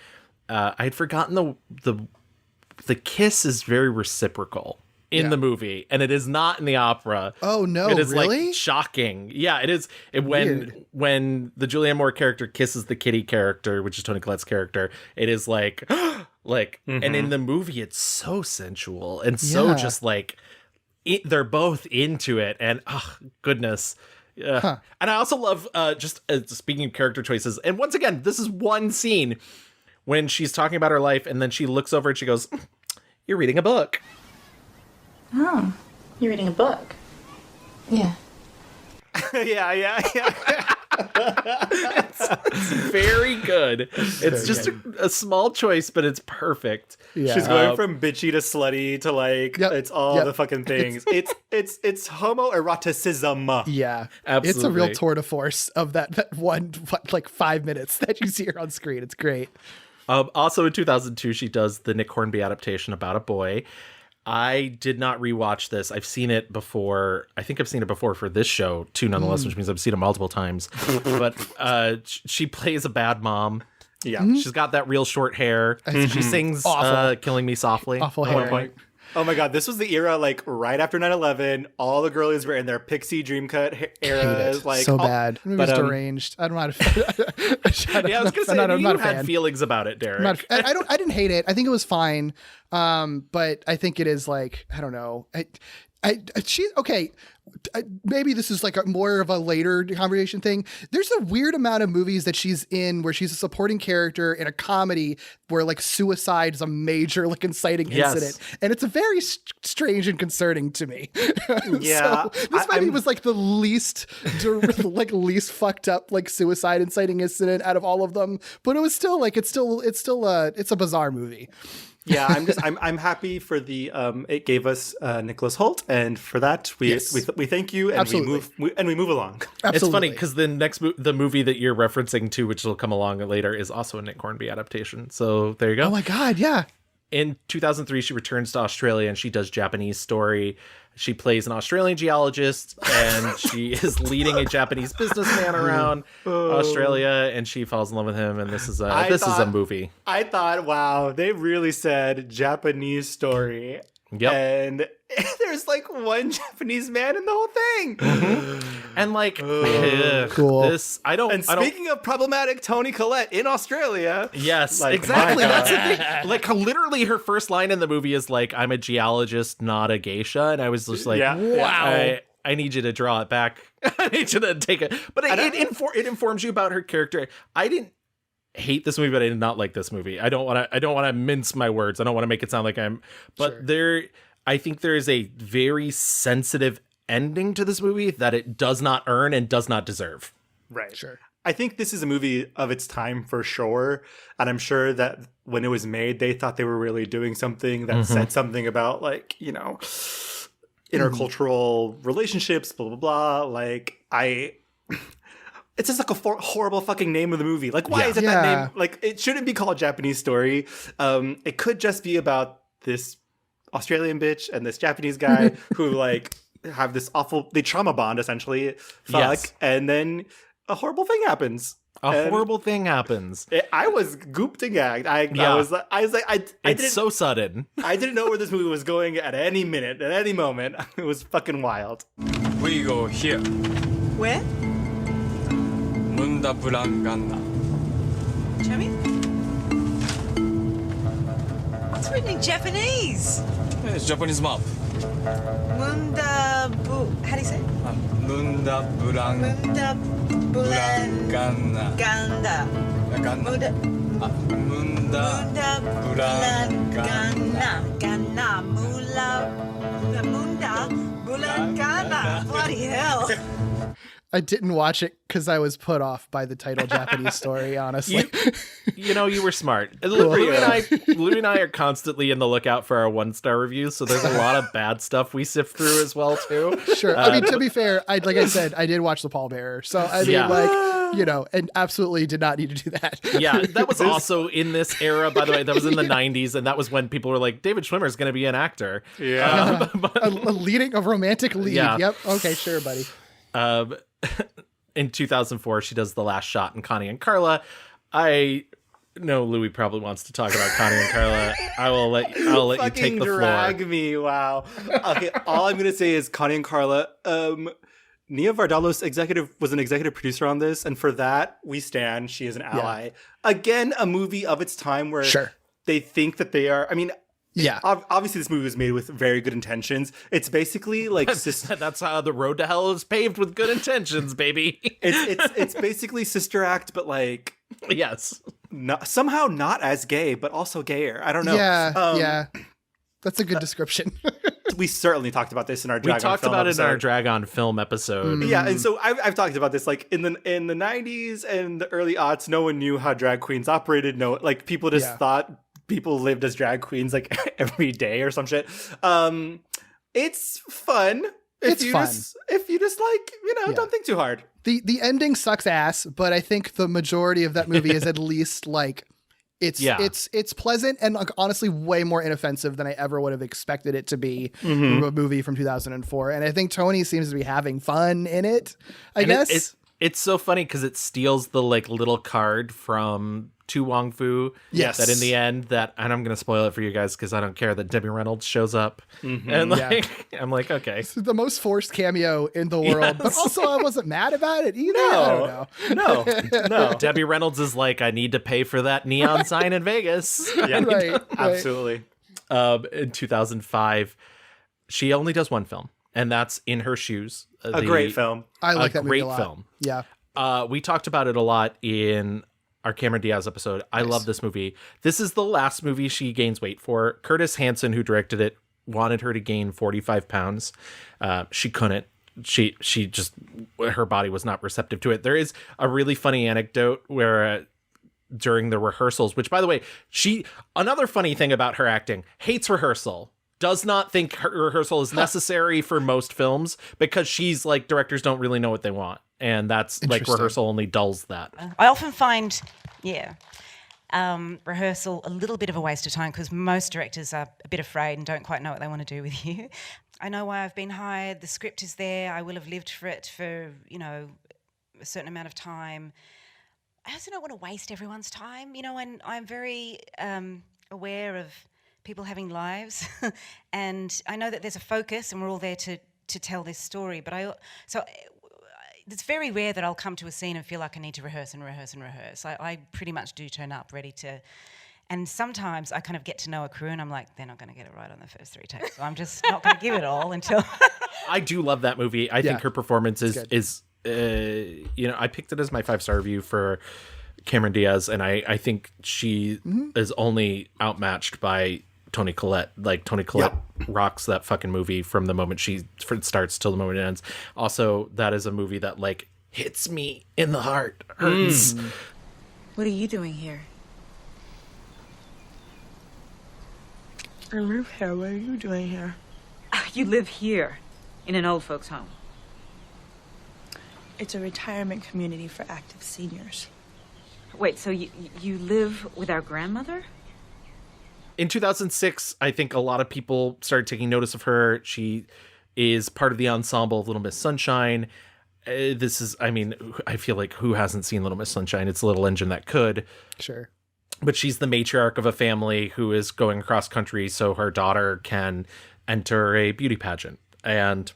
I had forgotten the kiss is very reciprocal in the movie, and it is not in the opera. Oh no, it is really? like shocking. Yeah, it is. When the Julianne Moore character kisses the Kitty character, which is Toni Collette's character, it is like and in the movie it's so sensual and so just like they're both into it, and goodness. And I also love speaking of character choices, and once again, this is one scene when she's talking about her life, and then she looks over and she goes, "You're reading a book." Oh, you're reading a book? Yeah. yeah. It's very good. It's just a small choice, but it's perfect. Yeah. She's going from bitchy to slutty to like it's all the fucking things. It's homoeroticism. Yeah, absolutely. It's a real tour de force of that one like 5 minutes that you see her on screen. It's great. Also in 2002, she does the Nick Hornby adaptation About a Boy. I did not rewatch this. I've seen it before. I think I've seen it before for this show too, nonetheless, which means I've seen it multiple times. But she plays a bad mom. Yeah. She's got that real short hair. She sings Killing Me Softly. Awful at one hair. point. Oh my God, this was the era like right after 9/11. All the girlies were in their pixie dream cut eras. Like so bad. It was deranged. I don't know how to. I was gonna say you had feelings about it, Derek. I didn't hate it. I think it was fine. But I think it is like I don't know. Maybe this is like more of a later conversation thing. There's a weird amount of movies that she's in where she's a supporting character in a comedy where like suicide is a major like inciting incident, and it's a very strange and concerning to me. Yeah, so this maybe was like the least fucked up like suicide inciting incident out of all of them, but it was still like it's a bizarre movie. Yeah, I'm happy for the it gave us Nicholas Hoult, and for that we thank you, and we move along. Absolutely. It's funny because the movie that you're referencing to, which will come along later, is also a Nick Hornby adaptation. So there you go. Oh my God, yeah. In 2003, she returns to Australia and she does Japanese Story. She plays an Australian geologist, and she is leading a Japanese businessman around Australia, and she falls in love with him. And this is a movie. I thought, wow, they really said Japanese Story. Yep. And there's like one Japanese man in the whole thing. And like, cool. This, And speaking of problematic Toni Collette in Australia. Yes, like, exactly. That's the thing. Like, literally, her first line in the movie is like, "I'm a geologist, not a geisha." And I was just like, wow. I need you to draw it back. I need you to take it. But it informs you about her character. I didn't hate this movie, but I did not like this movie. I don't want to mince my words. I don't want to make it sound like I think there is a very sensitive ending to this movie that it does not earn and does not deserve. Right. Sure. I think this is a movie of its time for sure. And I'm sure that when it was made, they thought they were really doing something that said something about like, intercultural relationships, blah, blah, blah. Like it's just like a horrible fucking name of the movie. Like, why is it that name? Like, it shouldn't be called Japanese Story. It could just be about this Australian bitch and this Japanese guy who like have this awful, they trauma bond essentially. And then a horrible thing happens. Horrible thing happens. I was gooped and gagged. I was like, it's so sudden. I didn't know where this movie was going at any minute, at any moment. It was fucking wild. We go here. Where? Munda Bulangana. Show me. It's written in Japanese. It's Japanese map. How do you say it? Munda Munda Bulangana. Ganda. Munda Bulangana. Gana. Munda Bulangana. Bloody hell. I didn't watch it because I was put off by the title Japanese story, honestly. You were smart. Louie and I are constantly in the lookout for our 1-star reviews, so there's a lot of bad stuff we sift through as well, too. Sure. I mean, to be fair, like I said, I did watch The Pallbearer. So, I mean, and absolutely did not need to do that. Yeah, that was also in this era, by the way. That was in the 90s, and that was when people were like, David Schwimmer's going to be an actor. Yeah. A romantic lead. Yeah. Yep. Okay, sure, buddy. In 2004, she does The Last Shot in Connie and Carla. I know Louis probably wants to talk about Connie and Carla. I'll let you take the floor. Drag me, wow. Okay, all I'm gonna say is Connie and Carla. Nia Vardalos was an executive producer on this, and for that we stand. She is an ally. Yeah. Again, a movie of its time where they think that they are. I mean. Yeah. Obviously, this movie was made with very good intentions. It's basically like that's how the road to hell is paved, with good intentions, baby. It's basically Sister Act, but like yes, somehow not as gay, but also gayer. I don't know. Yeah, that's a good description. We certainly talked about this in our Drag On Film episode. We talked about it in our Drag On Film episode. Yeah, and so I've talked about this like in the 90s and the early aughts. No one knew how drag queens operated. No, like people just thought. People lived as drag queens like every day or some shit. It's fun. If you just like, don't think too hard. The ending sucks ass, but I think the majority of that movie is at least like it's pleasant and like honestly way more inoffensive than I ever would have expected it to be from a movie from 2004. And I think Toni seems to be having fun in it. I guess it's so funny because it steals the like little card from To Wong Fu. Yes. That in the end, and I'm going to spoil it for you guys because I don't care, that Debbie Reynolds shows up. And I'm like, okay. It's the most forced cameo in the world. Yes. But also I wasn't mad about it either. No. I don't know. No. Debbie Reynolds is like, I need to pay for that neon sign in Vegas. Yeah, right. Absolutely. In 2005, she only does one film, and that's In Her Shoes. A great film. I like that movie a lot. Great film. Yeah. We talked about it a lot in our Cameron Diaz episode. I love this movie. This is the last movie she gains weight for. Curtis Hanson, who directed it, wanted her to gain 45 pounds. She couldn't. She just, her body was not receptive to it. There is a really funny anecdote where during the rehearsals, which by the way, another funny thing about her acting, hates rehearsal. Does not think her rehearsal is necessary for most films because she's like, directors don't really know what they want. And that's like rehearsal only dulls that. I often find, rehearsal a little bit of a waste of time because most directors are a bit afraid and don't quite know what they want to do with you. I know why I've been hired. The script is there. I will have lived for it for, a certain amount of time. I also don't want to waste everyone's time, and I'm very aware of people having lives and I know that there's a focus and we're all there to tell this story, but it's very rare that I'll come to a scene and feel like I need to rehearse. I pretty much do turn up ready to, and sometimes I kind of get to know a crew and I'm like, they're not going to get it right on the first 3 takes, so I'm just not going to give it all until I do love that movie. I think her performance is I picked it as my 5-star review for Cameron Diaz, and I think she is only outmatched by Toni Collette. Like, Toni Collette rocks that fucking movie from the moment it starts till the moment it ends. Also, that is a movie that like hits me in the heart. Hurts. What are you doing here? I live here. What are you doing here? You live here, in an old folks' home. It's a retirement community for active seniors. Wait, so you live with our grandmother? In 2006, I think a lot of people started taking notice of her. She is part of the ensemble of Little Miss Sunshine. I feel like who hasn't seen Little Miss Sunshine? It's a little engine that could. Sure. But she's the matriarch of a family who is going across country so her daughter can enter a beauty pageant. And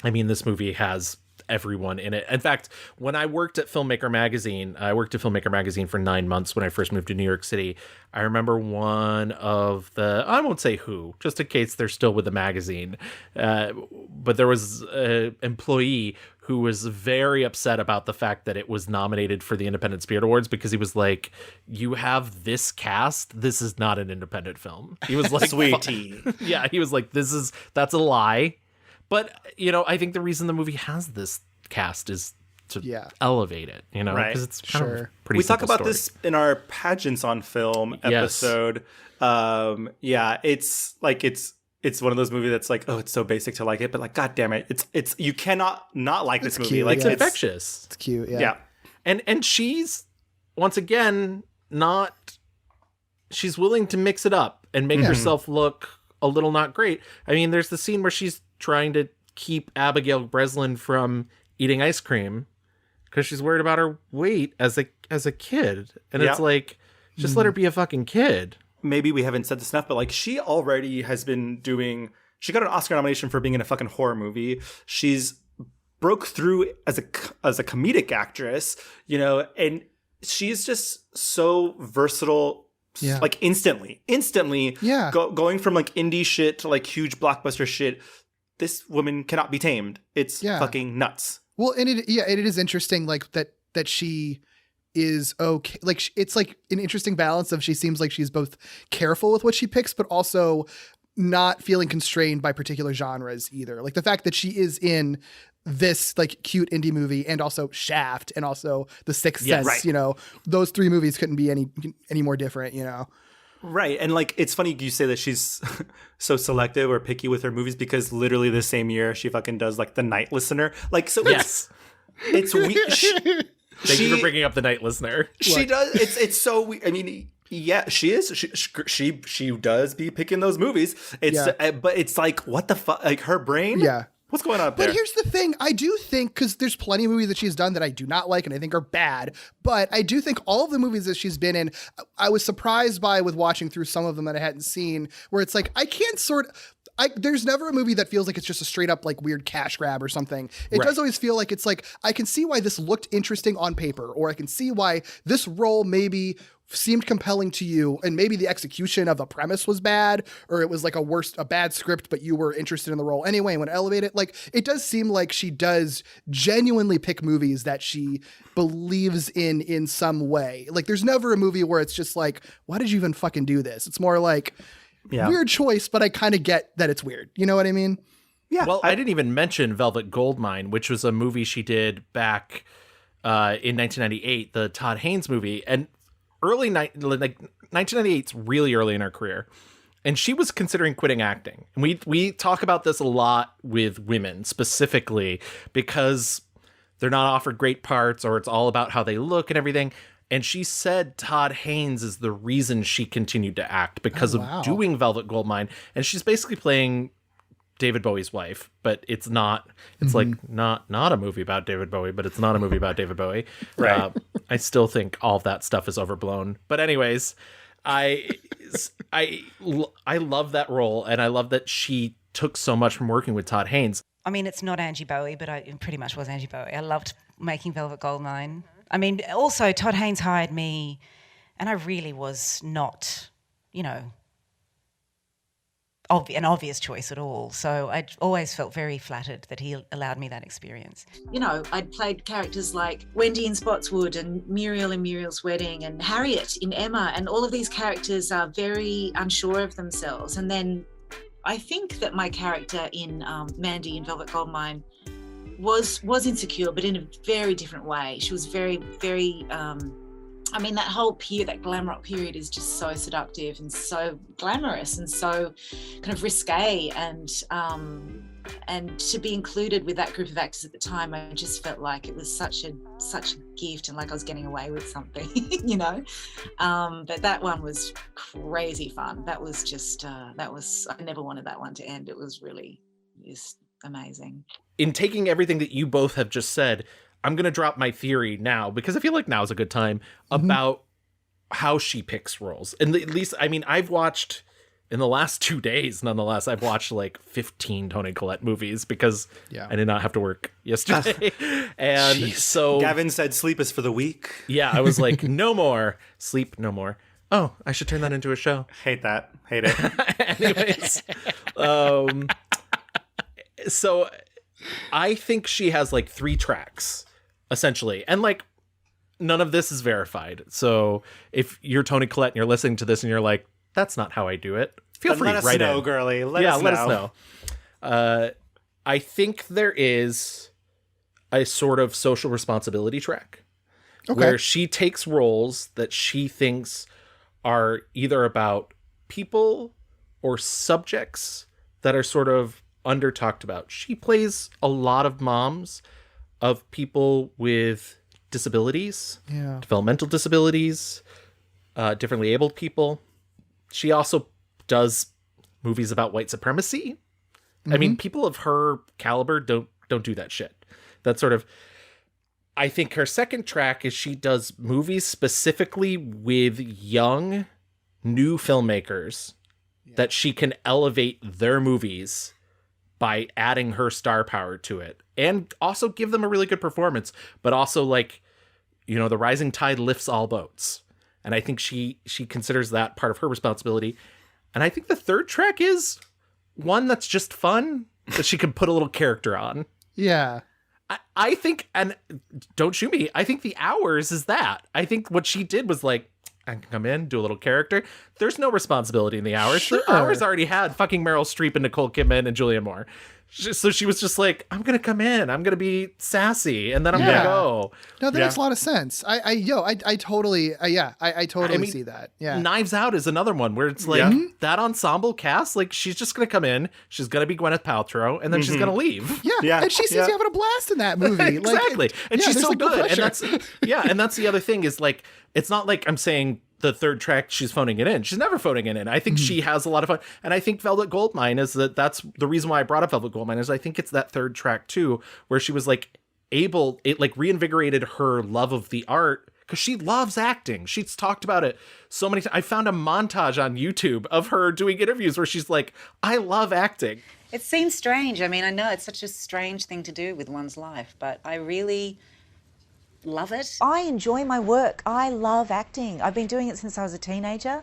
I mean, this movie has everyone in it. In fact, when I worked at Filmmaker Magazine, I worked at Filmmaker Magazine for 9 months when I first moved to New York City. I remember one of the, I won't say who, just in case they're still with the magazine, but there was an employee who was very upset about the fact that it was nominated for the Independent Spirit Awards, because he was like, you have this cast, this is not an independent film. He was like, sweetie. Yeah, he was like, that's a lie. But, you know, I think the reason the movie has this cast is to elevate it, you know, because it's kind of a pretty We talk simple about story. this in our Pageants on Film episode. It's like, it's one of those movies that's like, oh, it's so basic to like it, but like, God damn it. It's you cannot not like this movie. Cute, like It's infectious. It's cute. Yeah. Yeah. And she's, once again, she's willing to mix it up and make herself look a little not great. I mean, there's the scene where she's trying to keep Abigail Breslin from eating ice cream because she's worried about her weight as a kid. And it's like, just let her be a fucking kid. Maybe we haven't said this enough, but like, she already has been she got an Oscar nomination for being in a fucking horror movie. She's broke through as a comedic actress, you know, and she's just so versatile. Yeah. Like instantly going from like indie shit to like huge blockbuster shit. This woman cannot be tamed. It's fucking nuts. Well, and it is interesting, like that she is okay. Like, it's like an interesting balance of, she seems like she's both careful with what she picks, but also not feeling constrained by particular genres either. Like the fact that she is in this like cute indie movie and also Shaft and also The Sixth Sense, you know, those three movies couldn't be any more different, you know? Right. And like, it's funny you say that she's so selective or picky with her movies, because literally the same year she fucking does like The Night Listener. Like, so it's weird. Thank you for bringing up The Night Listener. She does. It's so weird. I mean, yeah, she is. She does be picking those movies. But it's like, what the fuck? Like, her brain? Yeah. What's going on up there? But here's the thing. I do think, because there's plenty of movies that she's done that I do not like and I think are bad, but I do think all of the movies that she's been in, I was surprised by with watching through some of them that I hadn't seen, where it's like, I can't there's never a movie that feels like it's just a straight up like weird cash grab or something. It does always feel like it's like, I can see why this looked interesting on paper, or I can see why this role maybe seemed compelling to you, and maybe the execution of the premise was bad, or it was like a bad script, but you were interested in the role anyway and would elevate it. Like, it does seem like she does genuinely pick movies that she believes in some way. Like, there's never a movie where it's just like, why did you even fucking do this? It's more like, weird choice, but I kind of get that it's weird. You know what I mean? Yeah. Well, I didn't even mention Velvet Goldmine, which was a movie she did back in 1998, the Todd Haynes movie. And like 1998's really early in her career, and she was considering quitting acting. And we talk about this a lot with women specifically, because they're not offered great parts, or it's all about how they look and everything. And she said Todd Haynes is the reason she continued to act, because of doing Velvet Goldmine. And she's basically playing David Bowie's wife, but it's not, like not a movie about David Bowie, but it's not a movie about David Bowie. Right. I still think all of that stuff is overblown. But anyways, I love that role, and I love that she took so much from working with Todd Haynes. I mean, it's not Angie Bowie, but it pretty much was Angie Bowie. I loved making Velvet Goldmine. I mean, also Todd Haynes hired me, and I really was not, you know, an obvious choice at all. So I always felt very flattered that he allowed me that experience. You know, I'd played characters like Wendy in Spotswood and Muriel in Muriel's Wedding and Harriet in Emma, and all of these characters are very unsure of themselves. And then I think that my character in Mandy in Velvet Goldmine was insecure, but in a very different way. She was very, very I mean, that whole period, that glam rock period, is just so seductive and so glamorous and so kind of risque, and to be included with that group of actors at the time, I just felt like it was such a gift, and like I was getting away with something, you know. But that one was crazy fun. That was just I never wanted that one to end. It was really just amazing. In taking everything that you both have just said, I'm going to drop my theory now, because I feel like now is a good time, about how she picks roles. And at least, I mean, I've watched in the last 2 days, nonetheless, I've watched like 15 Toni Collette movies because I did not have to work yesterday. And Jeez. so Gavin said sleep is for the weak. Yeah, I was like, no more sleep, no more. Oh, I should turn that into a show. Hate that. Hate it. Anyways, so I think she has like 3 tracks, essentially. And like, none of this is verified. So if you're Toni Collette and you're listening to this and you're like, that's not how I do it, feel free to write in. Girly. Let us know. I think there is a sort of social responsibility track where she takes roles that she thinks are either about people or subjects that are sort of under talked about. She plays a lot of moms of people with disabilities, developmental disabilities, differently abled people. She also does movies about white supremacy. I mean, people of her caliber don't do that shit. That's sort of, I think her second track is she does movies specifically with young, new filmmakers that she can elevate their movies by adding her star power to it and also give them a really good performance, but also like, you know, the rising tide lifts all boats. And I think she considers that part of her responsibility. And I think the third track is one that's just fun that she can put a little character on. Yeah. I think, and don't shoot me, I think The Hours is that. I think what she did was like, I can come in, do a little character. There's no responsibility in The Hours. Sure. The Hours already had fucking Meryl Streep and Nicole Kidman and Julianne Moore. So she was just like, I'm going to come in, I'm going to be sassy, and then I'm going to go. No, that makes a lot of sense. I totally see that. Yeah. Knives Out is another one where it's like that ensemble cast, like she's just going to come in, she's going to be Gwyneth Paltrow, and then she's going to leave. Yeah. And she seems to be having a blast in that movie. Exactly. And she's so like no good. And pressure. that's the other thing is like, it's not like I'm saying the third track she's phoning it in. She's never phoning it in. I think she has a lot of fun. And I think Velvet Goldmine is that's the reason why I brought up Velvet Goldmine is I think it's that third track too, where she was like it like reinvigorated her love of the art because she loves acting. She's talked about it so many times. I found a montage on YouTube of her doing interviews where she's like, I love acting. It seems strange. I mean, I know it's such a strange thing to do with one's life, but I really love it. I enjoy my work. I love acting. I've been doing it since I was a teenager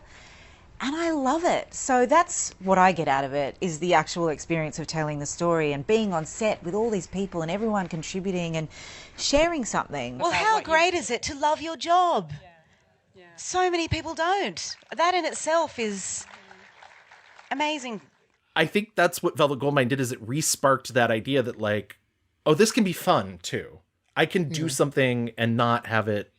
and I love it. So that's what I get out of it, is the actual experience of telling the story and being on set with all these people and everyone contributing and sharing something. Well, how great is it to love your job? Yeah. So many people don't. That in itself is amazing. I think that's what Velvet Goldmine did, is it re-sparked that idea that like, oh, this can be fun too. I can do something and not have it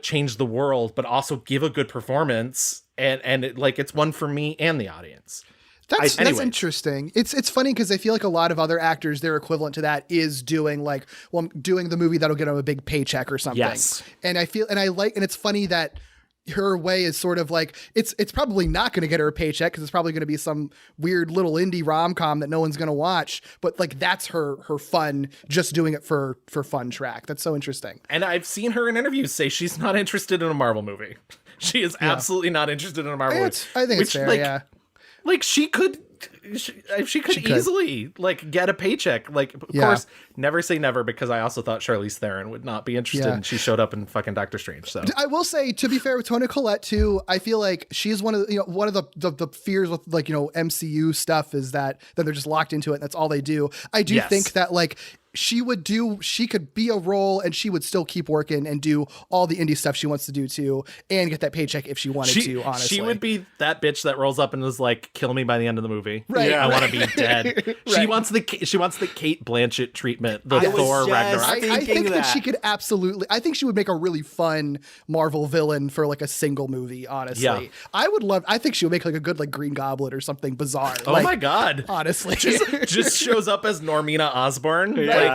change the world, but also give a good performance. And it, like, it's one for me and the audience. That's interesting. It's funny because I feel like a lot of other actors, their equivalent to that is doing like, well, I'm doing the movie that'll get them a big paycheck or something. Yes. And it's funny that her way is sort of like, it's probably not going to get her a paycheck because it's probably going to be some weird little indie rom-com that no one's going to watch. But like, that's her fun, just doing it for fun track. That's so interesting. And I've seen her in interviews say she's not interested in a Marvel movie. She is absolutely not interested in a Marvel movie. I think it's fair, yeah. Like she could easily like get a paycheck. Like, of course, never say never, because I also thought Charlize Theron would not be interested, and she showed up in fucking Doctor Strange. So I will say, to be fair with Toni Collette too, I feel like she's one of the fears with like, MCU stuff is that they're just locked into it and that's all they do. I do think that like she could be a role and she would still keep working and do all the indie stuff she wants to do too, and get that paycheck if she wanted to, honestly. She would be that bitch that rolls up and is like, kill me by the end of the movie. Right. I want to be dead. Right. She wants the Kate Blanchett treatment, the Thor Ragnarok. I think that she could absolutely, I think she would make a really fun Marvel villain for like a single movie, honestly. Yeah. I think she would make like a good like Green Goblin or something bizarre. Oh my God. Honestly. just shows up as Normina Osborn. Right?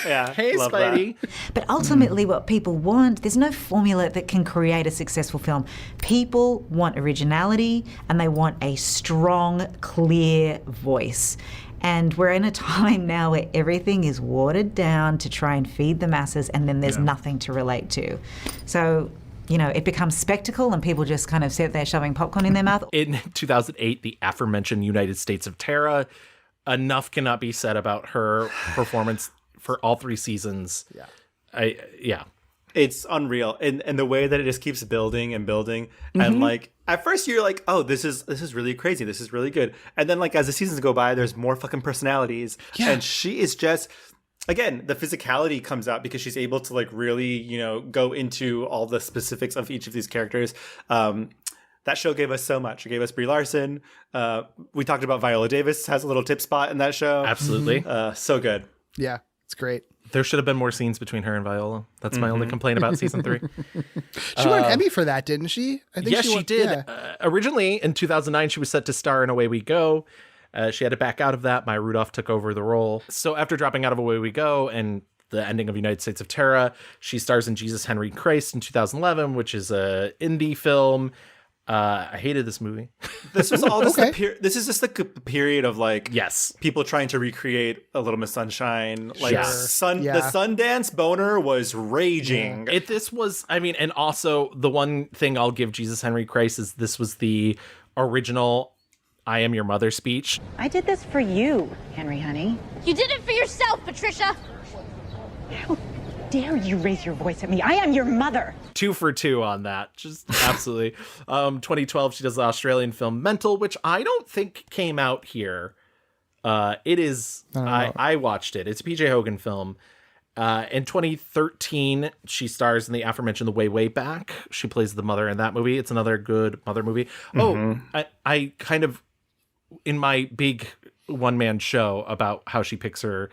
Yeah. Hey, Spidey. But ultimately what people want, there's no formula that can create a successful film. People want originality and they want a strong, clear voice. And we're in a time now where everything is watered down to try and feed the masses, and then there's nothing to relate to. So it becomes spectacle and people just kind of sit there shoving popcorn in their mouth. In 2008, the aforementioned United States of Terra, enough cannot be said about her performance for all 3 seasons. Yeah. It's unreal. And the way that it just keeps building and building. And like, at first you're like, oh, this is really crazy. This is really good. And then like, as the seasons go by, there's more fucking personalities. Yeah. And she is just, again, the physicality comes out because she's able to like really, go into all the specifics of each of these characters. That show gave us so much. It gave us Brie Larson. We talked about Viola Davis has a little tip spot in that show. Absolutely. So good. Yeah, it's great. There should have been more scenes between her and Viola. That's my only complaint about season 3. She won an Emmy for that, didn't she? I think she did. Yeah. Originally, in 2009, she was set to star in Away We Go. She had to back out of that. Maya Rudolph took over the role. So after dropping out of Away We Go and the ending of United States of Terra, she stars in Jesus Henry Christ in 2011, which is a indie film. I hated this movie. This was all just this is just like a period of like people trying to recreate A Little Miss Sunshine. Like the Sundance boner was raging. This was, and also the one thing I'll give Jesus Henry Christ is this was the original I Am Your Mother speech. I did this for you, Henry, honey. You did it for yourself, Patricia. How dare you raise your voice at me? I am your mother. 2 for 2 on that. Just absolutely. 2012, she does the Australian film Mental, which I don't think came out here. It is. I watched it. It's a PJ Hogan film. In 2013, she stars in the aforementioned The Way, Way Back. She plays the mother in that movie. It's another good mother movie. I kind of, in my big one-man show about how she picks her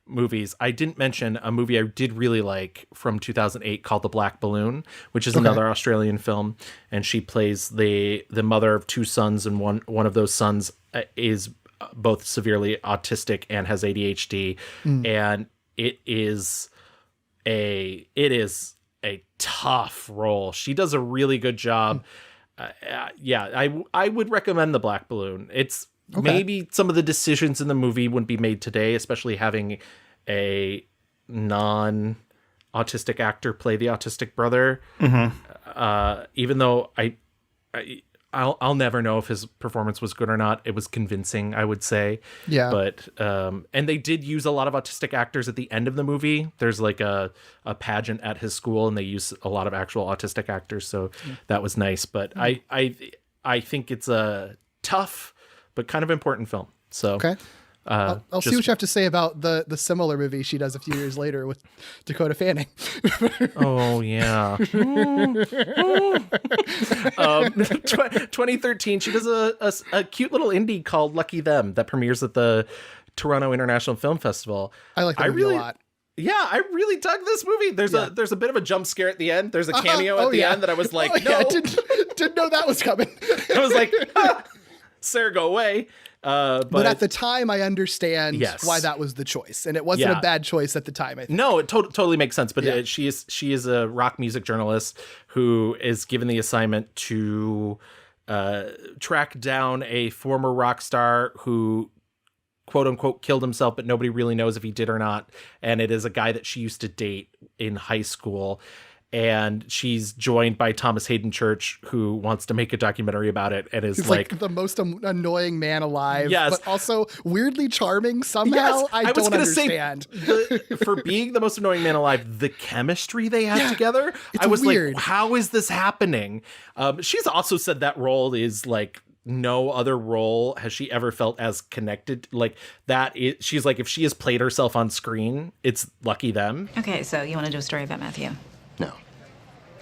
movies, I didn't mention a movie I did really like from 2008 called The Black Balloon, which is another Australian film, and she plays the mother of 2 sons, and one of those sons is both severely autistic and has ADHD, and it is a tough role. She does a really good job. I would recommend The Black Balloon. It's maybe some of the decisions in the movie wouldn't be made today, especially having a non-autistic actor play the autistic brother. Even though I'll never know if his performance was good or not. It was convincing, I would say. Yeah. But and they did use a lot of autistic actors at the end of the movie. There's like a pageant at his school, and they use a lot of actual autistic actors, so that was nice. But I think it's a tough but kind of important film. So I'll see what you have to say about the similar movie she does a few years later with Dakota Fanning. Oh yeah. 2013, she does a cute little indie called Lucky Them that premieres at the Toronto International Film Festival. I like that movie a lot. Yeah, I really dug this movie. There's a bit of a jump scare at the end. There's a cameo at the end that I was like, no. I didn't know that was coming. I was like, Sarah, go away. But at the time, I understand why that was the choice, and it wasn't a bad choice at the time. I think. No, it totally makes sense. But she is a rock music journalist who is given the assignment to track down a former rock star who, quote unquote, killed himself, but nobody really knows if he did or not. And it is a guy that she used to date in high school. And she's joined by Thomas Hayden Church, who wants to make a documentary about it, and is He's like the most annoying man alive, yes, but also weirdly charming somehow. Yes, I don't understand. For being the most annoying man alive, the chemistry they have together, I was weird. like, how is this happening? She's also said that role is like no other role has she ever felt as connected like that. She's like, if she has played herself on screen, it's Lucky Them. Okay, so you want to do a story about Matthew? No.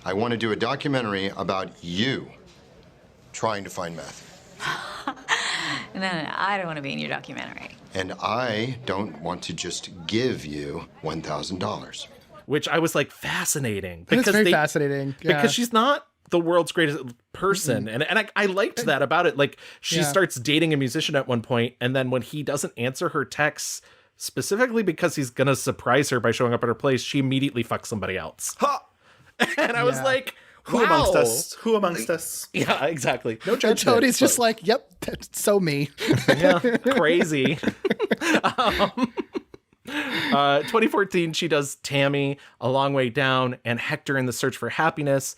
I want to do a documentary about you trying to find Matthew. No, I don't want to be in your documentary. And I don't want to just give you $1,000. Which I was like, fascinating. It's very fascinating. Yeah. Because she's not the world's greatest person. Mm-hmm. And I liked that about it. Like, she starts dating a musician at one point, and then when he doesn't answer her texts, specifically because he's going to surprise her by showing up at her place, she immediately fucks somebody else. Ha! And I was like, wow. Who amongst us? Who amongst us? Yeah, exactly. No judgment. And Tony's just like, yep, that's so me. Yeah, crazy. 2014, she does Tammy, A Long Way Down, and Hector in the Search for Happiness.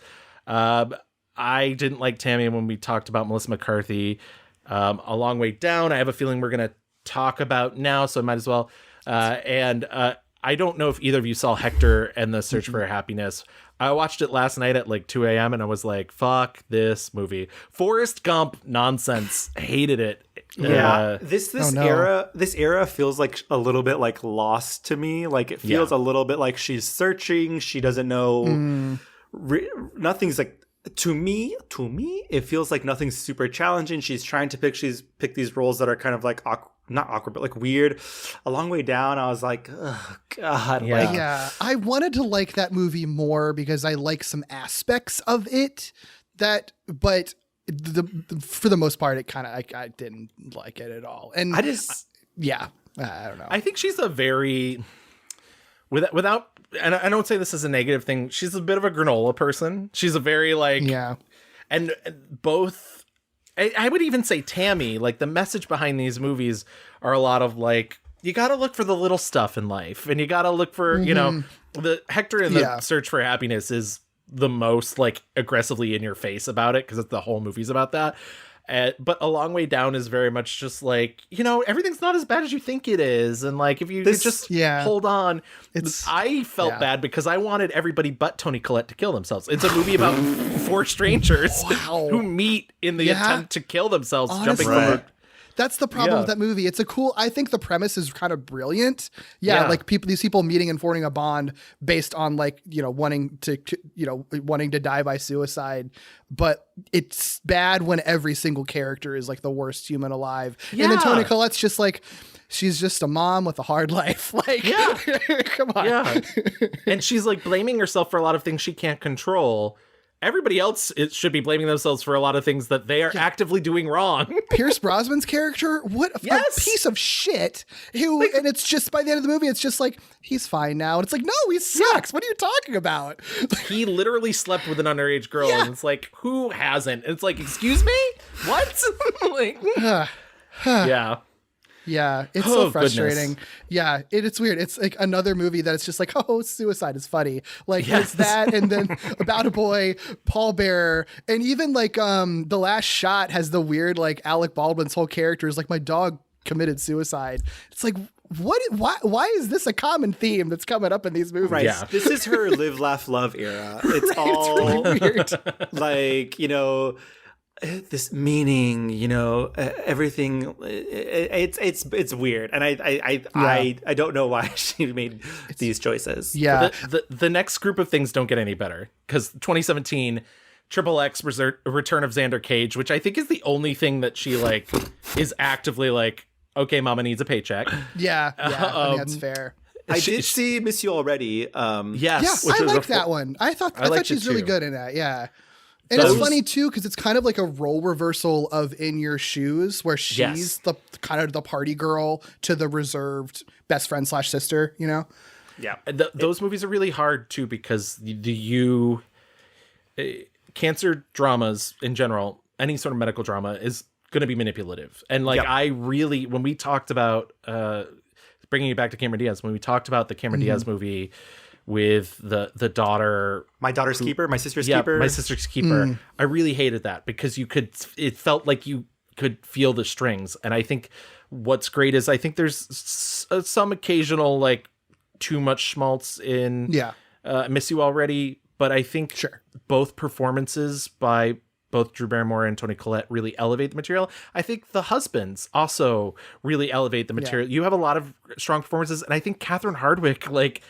I didn't like Tammy when we talked about Melissa McCarthy. A Long Way Down, I have a feeling we're going to talk about now, so I might as well. I don't know if either of you saw Hector and the Search for Happiness. I watched it last night at like 2 a.m. and I was like, fuck this movie. Forrest Gump nonsense. Hated it. Yeah. This era feels like a little bit like lost to me. Like it feels a little bit like she's searching. She doesn't know. Nothing's like, to me, it feels like nothing's super challenging. She's trying to pick these roles that are kind of like not awkward, but like weird. A Long Way Down, I was like, oh God. Yeah. I wanted to like that movie more because I like some aspects of it but for the most part, it kind of, I didn't like it at all. And I don't know. I think she's a very, without, and I don't say this as a negative thing, she's a bit of a granola person. She's a very like, and both, I would even say Tammy, like the message behind these movies are a lot of like, you got to look for the little stuff in life, and you got to look for, you know, the Hector and the Search for Happiness is the most like aggressively in your face about it, because the whole movie's about that. But A Long Way Down is very much just like, you know, everything's not as bad as you think it is. And like, if you could just hold on. I felt bad because I wanted everybody but Toni Collette to kill themselves. It's a movie about four strangers who meet in the attempt to kill themselves. Honestly, jumping from that's the problem with that movie. It's I think the premise is kind of brilliant. Like these people meeting and forming a bond based on like, you know, wanting to die by suicide. But it's bad when every single character is like the worst human alive. And then Toni Collette's just like, she's just a mom with a hard life. Like, come on. Yeah. And she's like blaming herself for a lot of things she can't control. Everybody else should be blaming themselves for a lot of things that they are actively doing wrong. Pierce Brosnan's character, what a piece of shit. And it's just, by the end of the movie, it's just like, he's fine now. And it's like, no, he sucks. What are you talking about? He literally slept with an underage girl, and it's like, who hasn't? And it's like, excuse me? What? Like, Yeah, it's so frustrating. Goodness. Yeah, it's weird. It's like another movie that it's just like, oh, suicide is funny. Like it's that, and then About a Boy, Paul Bearer, and even like The Last Shot has the weird like Alec Baldwin's whole character is like, my dog committed suicide. It's like, what? Why is this a common theme that's coming up in these movies? Right. Yeah. This is her live, laugh, love era. It's all it's really weird. Like, you know, this meaning, you know, everything. It's weird, and I don't know why she made these choices. Yeah, the next group of things don't get any better, because 2017, XXX Return of Xander Cage, which I think is the only thing that she like is actively like, okay, mama needs a paycheck. Yeah, I think that's fair. I did see Miss You Already. Yes, I like that one. I thought she's really good in that. Yeah. And it's funny too, because it's kind of like a role reversal of In Your Shoes, where she's the kind of the party girl to the reserved best friend / sister, you know? Yeah. Those movies are really hard too, because cancer dramas in general, any sort of medical drama is going to be manipulative. And like, when we talked about, bringing it back to Cameron Diaz, when we talked about the Cameron Diaz movie with the daughter, my daughter's keeper, my sister's keeper, my sister's keeper. I really hated that, because it felt like you could feel the strings. And I think what's great is I think there's some occasional like too much schmaltz in Miss You Already, but I think both performances by both Drew Barrymore and Toni Collette really elevate the material. I think the husbands also really elevate the material. You have a lot of strong performances, and I think Catherine Hardwicke like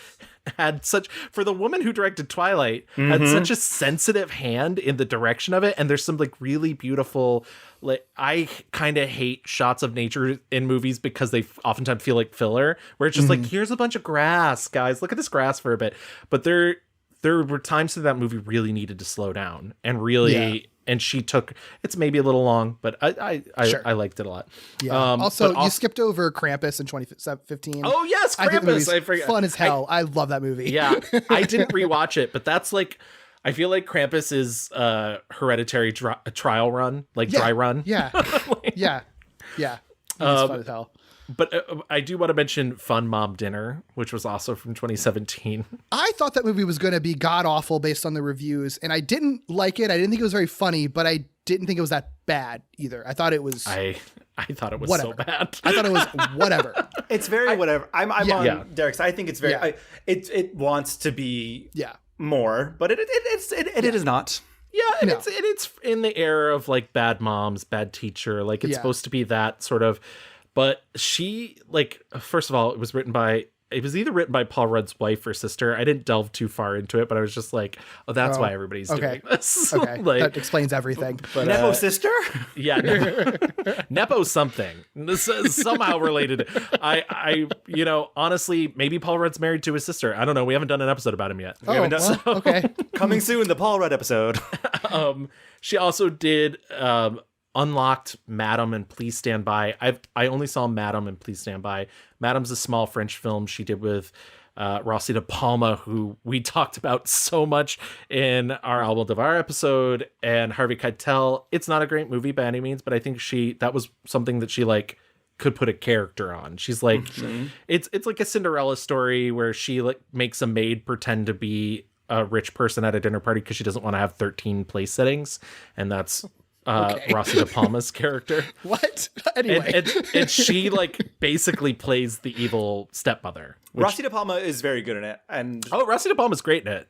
had such, for the woman who directed Twilight, had such a sensitive hand in the direction of it. And there's some like really beautiful, like, I kind of hate shots of nature in movies because they oftentimes feel like filler, where it's just like, here's a bunch of grass, guys, look at this grass for a bit. But there were times that movie really needed to slow down and really, and she took, it's maybe a little long, but I liked it a lot. Yeah. Also, you skipped over Krampus in 2015. Oh yes, Krampus. I forgot. Fun as hell. I love that movie. Yeah. I didn't rewatch it, but that's like, I feel like Krampus is Hereditary trial run, like dry run. Yeah. Yeah. It's fun as hell. But I do want to mention Fun Mom Dinner, which was also from 2017. I thought that movie was going to be god-awful based on the reviews, and I didn't like it. I didn't think it was very funny, but I didn't think it was that bad either. I thought it was... I thought it was whatever. so bad. I thought it was whatever. It's very whatever. I'm on Derek's. I think it's very... Yeah. It wants to be more, but it is not. Yeah, and it's in the era of like Bad Moms, Bad Teacher. Like it's supposed to be that sort of... But she, like, first of all, it was either written by Paul Rudd's wife or sister. I didn't delve too far into it, but I was just like, oh, that's why everybody's doing this. Okay, like, that explains everything. But, Nepo sister? Yeah, Nepo something. This is somehow related. I honestly, maybe Paul Rudd's married to his sister. I don't know. We haven't done an episode about him yet. Okay. Coming soon, the Paul Rudd episode. She also did... Unlocked, Madam, and Please Stand By. I only saw Madam and Please Stand By. Madam's a small French film she did with Rossi de Palma, who we talked about so much in our Almodovar episode, and Harvey Keitel. It's not a great movie by any means, but I think that was something that she like could put a character on. She's like, it's like a Cinderella story where she like makes a maid pretend to be a rich person at a dinner party because she doesn't want to have 13 place settings, and that's Rossi de Palma's character. What? Anyway. And she like basically plays the evil stepmother. Rossi de Palma is very good in it. And Rossi de Palma's great in it.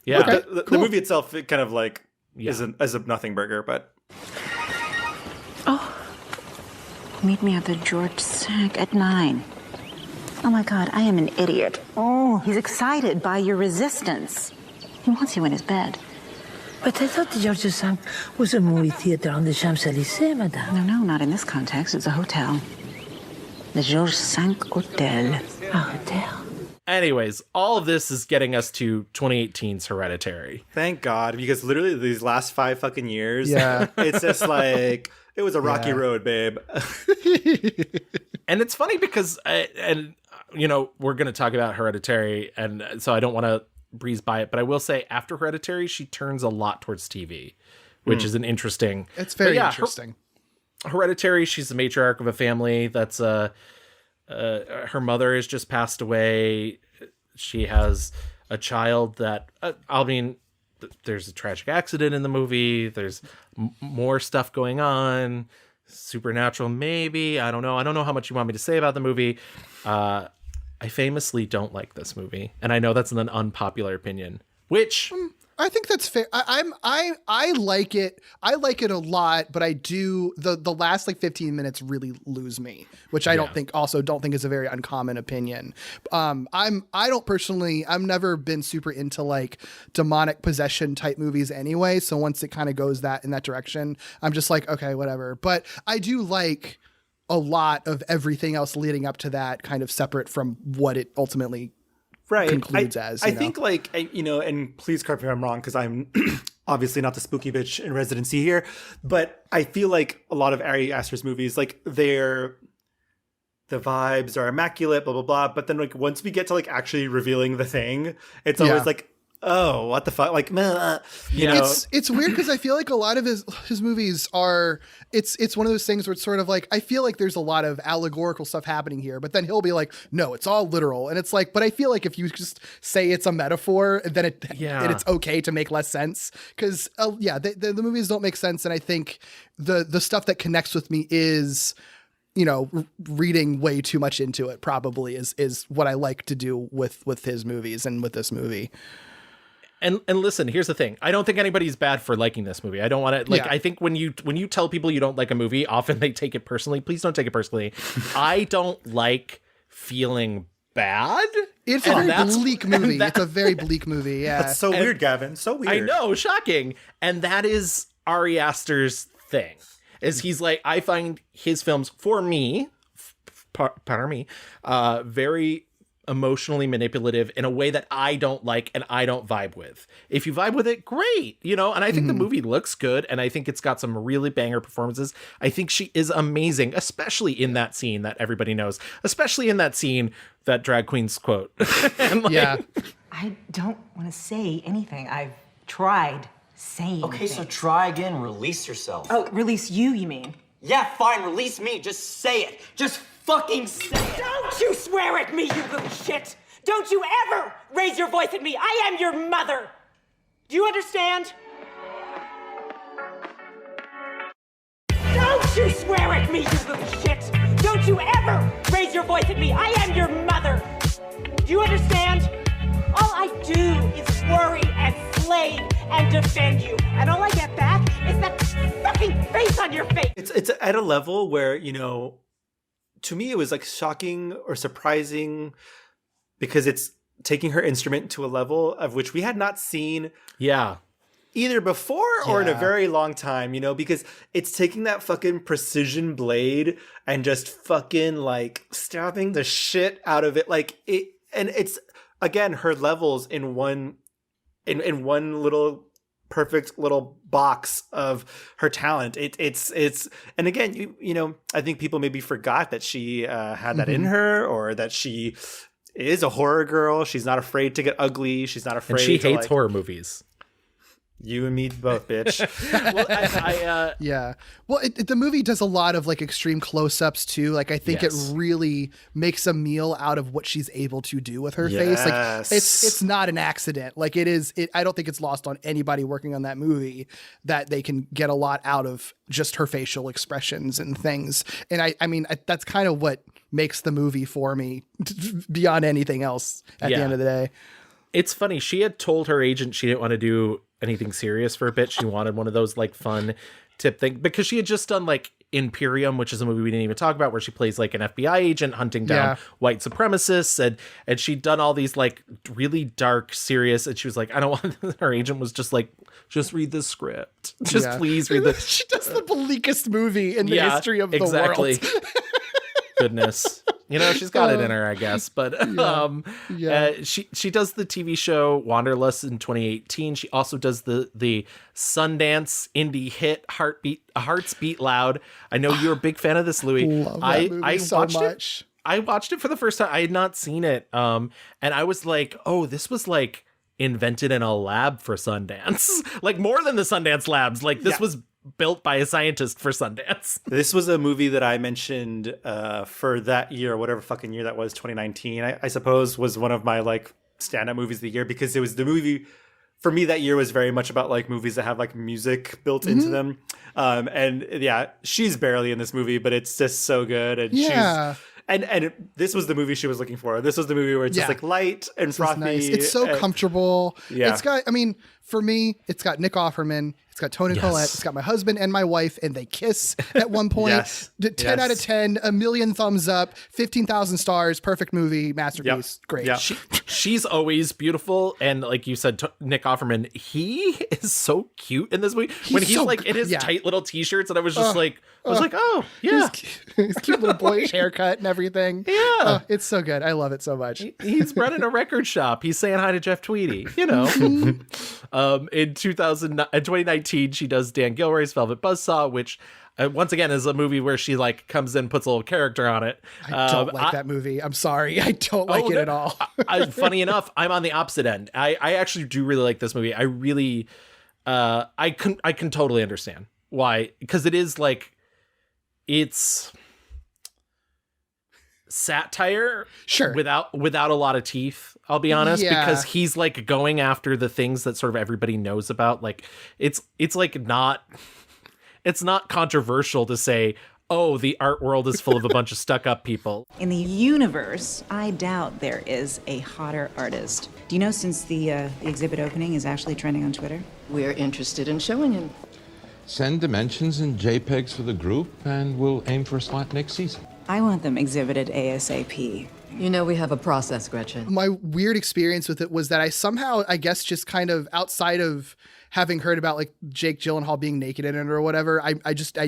Yeah. Okay, the movie itself, it kind of like is a nothing burger, but... Oh, meet me at the George Sack at 9. Oh my God, I am an idiot. Oh, he's excited by your resistance. He wants you in his bed. But I thought the Georges V was a movie theater on the Champs-Élysées, madame. No, not in this context. It's a hotel. The Georges V Hotel. A hotel. Anyways, all of this is getting us to 2018's Hereditary. Thank God, because literally these last 5 fucking years, it's just like, it was a rocky road, babe. And it's funny because, we're going to talk about Hereditary, and so I don't want to breeze by it, but I will say after Hereditary she turns a lot towards TV, which is an interesting... It's very interesting. Hereditary, she's the matriarch of a family that's her mother has just passed away. She has a child that there's a tragic accident in the movie. There's more stuff going on, supernatural maybe. I don't know how much you want me to say about the movie. I famously don't like this movie, and I know that's an unpopular opinion. Which I think that's fair. I like it. I like it a lot, but I do the last like 15 minutes really lose me, which I don't think is a very uncommon opinion. I've never been super into like demonic possession type movies anyway. So once it kind of goes in that direction, I'm just like, okay, whatever. But I do like a lot of everything else leading up to that, kind of separate from what it ultimately concludes as. I think like, and please correct me if I'm wrong, because I'm obviously not the spooky bitch in residency here, but I feel like a lot of Ari Aster's movies, like the vibes are immaculate, blah, blah, blah. But then like once we get to like actually revealing the thing, it's always like, oh, what the fuck? Like, It's weird because I feel like a lot of his movies are, it's one of those things where it's sort of like, I feel like there's a lot of allegorical stuff happening here, but then he'll be like, no, it's all literal. And it's like, but I feel like if you just say it's a metaphor, then it's okay to make less sense. Because, the movies don't make sense. And I think the stuff that connects with me is, reading way too much into it probably is what I like to do with his movies and with this movie. And listen, here's the thing. I don't think anybody's bad for liking this movie. I don't want to I think when you tell people you don't like a movie, often they take it personally. Please don't take it personally. I don't like feeling bad. It's a very bleak movie. It's a very bleak movie. Yeah. That's so weird, Gavin. So weird. I know, shocking. And that is Ari Aster's thing. Is he's like, I find his films, for me, very emotionally manipulative in a way that I don't like and I don't vibe with. If you vibe with it, great, and I think the movie looks good, and I think it's got some really banger performances. I think she is amazing, especially in that scene that everybody knows, especially in that scene that drag queens quote. I don't want to say anything. I've tried saying Okay, so try again. Release yourself. Oh, release you mean? Yeah, fine. Release me. Just say it. Just fucking say it. Don't you swear at me, you little shit! Don't you ever raise your voice at me! I am your mother! Do you understand? Don't you swear at me, you little shit! Don't you ever raise your voice at me! I am your mother! Do you understand? All I do is worry and slave and defend you. And all I get back is that fucking face on your face. It's at a level where, to me it was like shocking or surprising because it's taking her instrument to a level of which we had not seen either before or in a very long time, because it's taking that fucking precision blade and just fucking like stabbing the shit out of it. And it's, again, her levels in one little perfect little box of her talent. It's and again, I think people maybe forgot that she had that in her, or that she is a horror girl. She's not afraid to get ugly. She's not afraid. And she hates horror movies. You and me both, bitch. Yeah. Well, the movie does a lot of like extreme close-ups too. Like I think it really makes a meal out of what she's able to do with her face. Like it's not an accident. Like it is. I don't think it's lost on anybody working on that movie that they can get a lot out of just her facial expressions and things. And I mean that's kind of what makes the movie for me beyond anything else at the end of the day. It's funny. She had told her agent she didn't want to do anything serious for a bit. She wanted one of those like fun tip thing, because she had just done like Imperium, which is a movie we didn't even talk about, where she plays like an FBI agent hunting down white supremacists, and she'd done all these like really dark, serious, and she was like, I don't want. Her agent was just like, just read the script, please read the. She does the bleakest movie in the history of the world. Goodness. She's got it in her, I guess. But she does the TV show Wanderlust in 2018. She also does the Sundance indie hit Hearts Beat Loud. I know you're a big fan of this, Louis. Love that movie so much. I watched it for the first time. I had not seen it. And I was like, oh, this was like invented in a lab for Sundance. Like more than the Sundance labs. Like this was built by a scientist for Sundance. This was a movie that I mentioned for that year, whatever fucking year that was, 2019, I suppose, was one of my like stand-up movies of the year, because it was the movie for me that year was very much about like movies that have like music built into them. And she's barely in this movie, but it's just so good. And she's and this was the movie she was looking for. This was the movie where it's just like light and frothy. Nice. It's so comfortable. Yeah. It's got, for me, it's got Nick Offerman. It's got Toni Collette. It's got my husband and my wife, and they kiss at one point. 10 out of 10, a million thumbs up, 15,000 stars, perfect movie, masterpiece. Great. Yeah. She's always beautiful. And like you said, Nick Offerman, he is so cute in this movie. When he's like in his tight little t-shirts, and I was just like, oh, yeah. His cute little boyish haircut and everything. Yeah. It's so good. I love it so much. He's running a record shop. He's saying hi to Jeff Tweedy, In 2019, she does Dan Gilroy's Velvet Buzzsaw, which once again is a movie where she like comes in, puts a little character on it. I don't like that movie. I'm sorry. I don't like it at all. Funny enough, I'm on the opposite end. I actually do really like this movie. I really, I can totally understand why, because it is like, it's satire without a lot of teeth, I'll be honest, because he's like going after the things that sort of everybody knows about. Like it's like it's not controversial to say, oh, the art world is full of a bunch of stuck-up people. In the universe, I doubt there is a hotter artist. Do you know, since the exhibit opening is actually trending on Twitter? We're interested in showing him. Send dimensions and JPEGs for the group, and we'll aim for a slot next season. I want them exhibited ASAP. You know we have a process, Gretchen. My weird experience with it was that I somehow, I guess, just kind of outside of having heard about like Jake Gyllenhaal being naked in it or whatever, I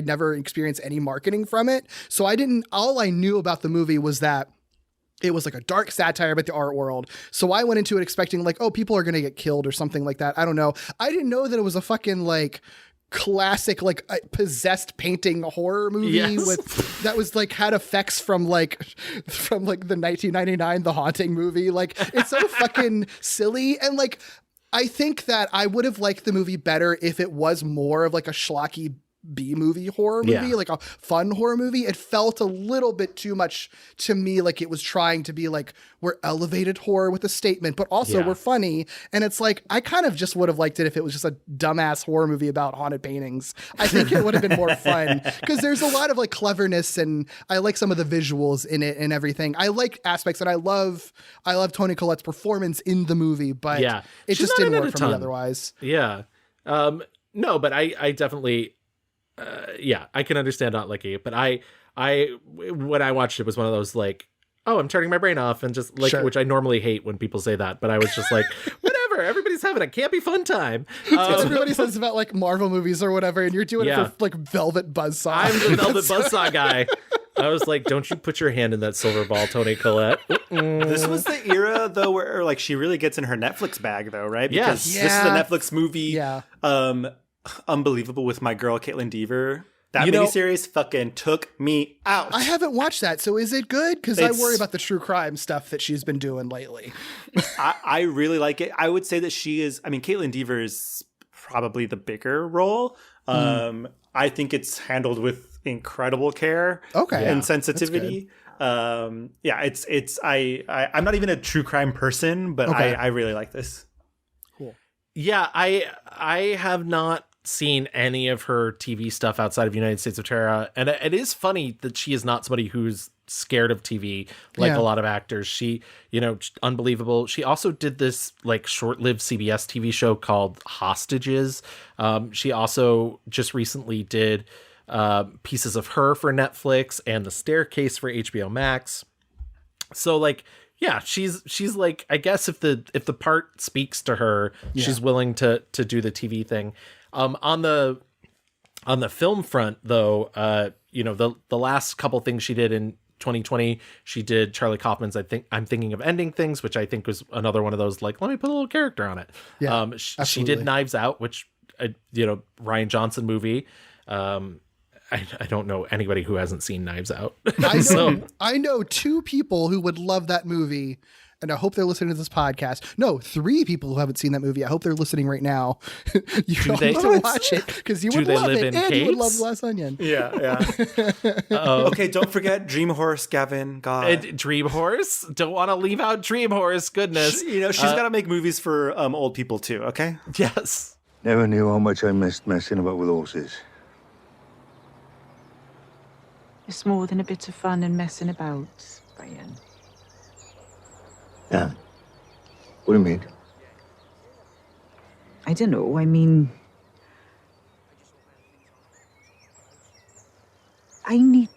never experienced any marketing from it. So all I knew about the movie was that it was like a dark satire about the art world. So I went into it expecting like, oh, people are going to get killed or something like that. I don't know. I didn't know that it was a fucking like classic like possessed painting horror movie with that was like had effects from like the 1999 The Haunting movie. Like it's so fucking silly, and like I think that I would have liked the movie better if it was more of like a schlocky B-movie horror movie, like a fun horror movie. It felt a little bit too much to me, like it was trying to be like, we're elevated horror with a statement, but also we're funny. And it's like, I kind of just would have liked it if it was just a dumbass horror movie about haunted paintings. I think it would have been more fun because there's a lot of like cleverness, and I like some of the visuals in it and everything. I like aspects, and I love Toni Collette's performance in the movie, but it just didn't work for me otherwise. Yeah. No, but I definitely, I can understand not liking it, but I when I watched it was one of those like, oh, I'm turning my brain off and just like, which I normally hate when people say that, but I was just like, whatever, everybody's having a campy fun time. Everybody says about like Marvel movies or whatever, and you're doing it for like Velvet Buzzsaw. I'm the Velvet Buzzsaw guy. I was like, don't you put your hand in that silver ball, Toni Collette. This was the era, though, where like she really gets in her Netflix bag, though, right? Because this is a Netflix movie. Unbelievable with my girl, Caitlin Dever. That miniseries fucking took me out. I haven't watched that, so is it good? Because I worry about the true crime stuff that she's been doing lately. I really like it. I would say that Caitlin Dever is probably the bigger role. I think it's handled with incredible care and sensitivity. I'm not even a true crime person, but I really like this. Cool. Yeah, I have not seen any of her TV stuff outside of United States of Terror, and it is funny that she is not somebody who's scared of TV like a lot of actors. She, unbelievable. She also did this like short-lived CBS TV show called Hostages. She also just recently did Pieces of Her for Netflix and The Staircase for HBO Max. So like, yeah, she's like, I guess if the part speaks to her, she's willing to do the TV thing. On the film front, though, the last couple things she did in 2020, she did Charlie Kaufman's I'm Thinking of Ending Things, which I think was another one of those like, let me put a little character on it. Yeah, she did Knives Out, which Rian Johnson movie. I don't know anybody who hasn't seen Knives Out. I know two people who would love that movie, and I hope they're listening to this podcast. No, 3 people who haven't seen that movie. I hope they're listening right now. You all need to watch it because you would love it, and you would love Glass Onion. Yeah. Okay, don't forget Dream Horse, Gavin. God, Dream Horse. Don't want to leave out Dream Horse. Goodness, she's got to make movies for old people too. Okay. Yes. Never knew how much I missed messing about with horses. It's more than a bit of fun and messing about, Brian. Yeah. What do you mean? I don't know. I mean, I need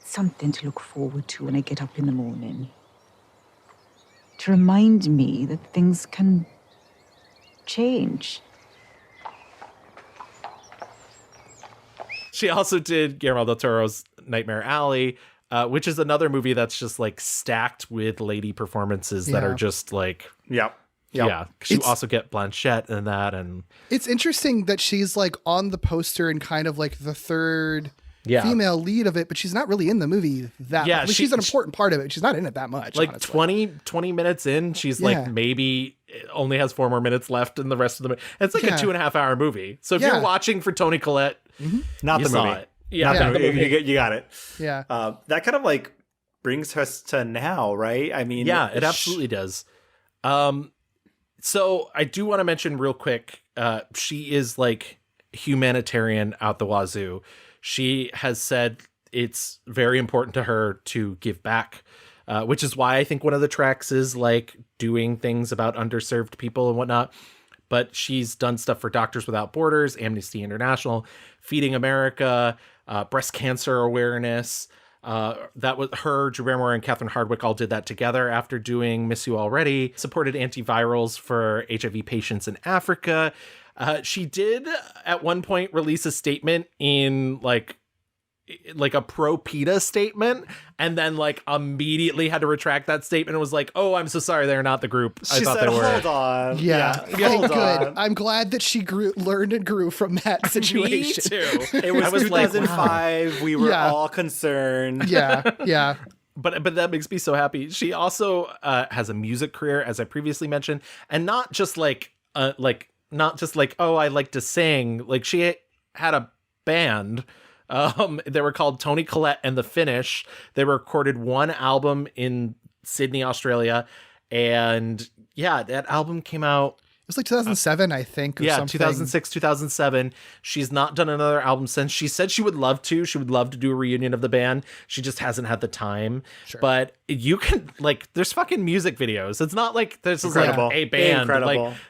something to look forward to when I get up in the morning. To remind me that things can change. She also did Guillermo del Toro's Nightmare Alley, which is another movie that's just like stacked with lady performances that are just like, yeah. You also get Blanchett in that, and it's interesting that she's like on the poster and kind of like the third female lead of it, but she's not really in the movie that much. Like, she's an important part of it. She's not in it that much. Like honestly. 20 minutes in, she's like maybe only has 4 more minutes left in the rest of the movie. It's like a 2.5 hour movie. So if you're watching for Toni Collette, not the movie. Yeah, you got it. Yeah. That kind of like brings us to now, right? I mean, yeah, it absolutely does. So I do want to mention real quick, she is like humanitarian out the wazoo. She has said it's very important to her to give back, which is why I think one of the tracks is like doing things about underserved people and whatnot. But she's done stuff for Doctors Without Borders, Amnesty International, Feeding America, breast cancer awareness. That was her, Drew Barrymore, and Catherine Hardwicke all did that together after doing Miss You Already. Supported antivirals for HIV patients in Africa. She did at one point release a statement in like a pro PETA statement, and then like immediately had to retract that statement and was like, "Oh, I'm so sorry, they're not the group I thought they were." Hold on. Yeah. Good. I'm glad that she learned and grew from that situation. Me too. It was 2005. Wow. We were all concerned. Yeah. But that makes me so happy. She also has a music career, as I previously mentioned, and not just like oh, I like to sing. Like she had a band. They were called Toni Collette and the Finish. They recorded one album in Sydney, Australia. And yeah, that album came out. It was like 2007, I think. Or yeah, something. 2006, 2007. She's not done another album since. She said she would love to. She would love to do a reunion of the band. She just hasn't had the time. Sure. But you can, like, there's fucking music videos. It's not like this is like a band,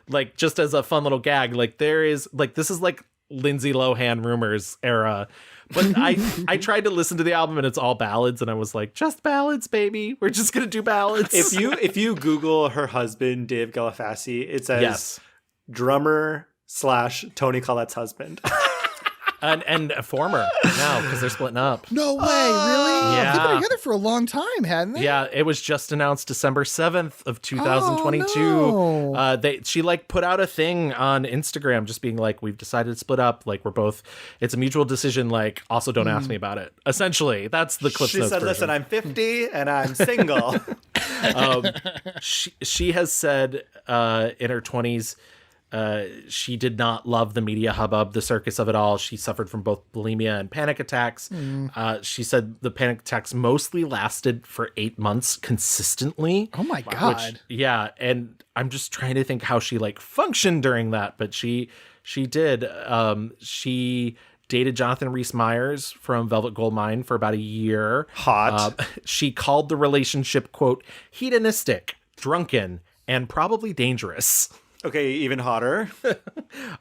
like just as a fun little gag. Like there is, like, this is like Lindsay Lohan Rumors era. But I tried to listen to the album and it's all ballads, and I was like, just ballads, baby. We're just gonna do ballads. If you Google her husband, Dave Gallifassi, it says drummer / Toni Collette's husband. and a former now, because they're splitting up. No way, really? Yeah. They've been together for a long time, hadn't they? Yeah, it was just announced December 7th of 2022. Oh, no. She like put out a thing on Instagram just being like, we've decided to split up. Like it's a mutual decision. Like, also don't ask me about it. Essentially, that's the Cliff Notes said, version. listen, I'm 50 and I'm single. She has said in her 20s, she did not love the media hubbub, the circus of it all. She suffered from both bulimia and panic attacks. She said the panic attacks mostly lasted for 8 months consistently. Oh my God. Yeah. And I'm just trying to think how she like functioned during that. But she did. She dated Jonathan Rhys-Meyers from Velvet Goldmine for about a year. Hot. She called the relationship, quote, hedonistic, drunken, and probably dangerous. Okay, even hotter.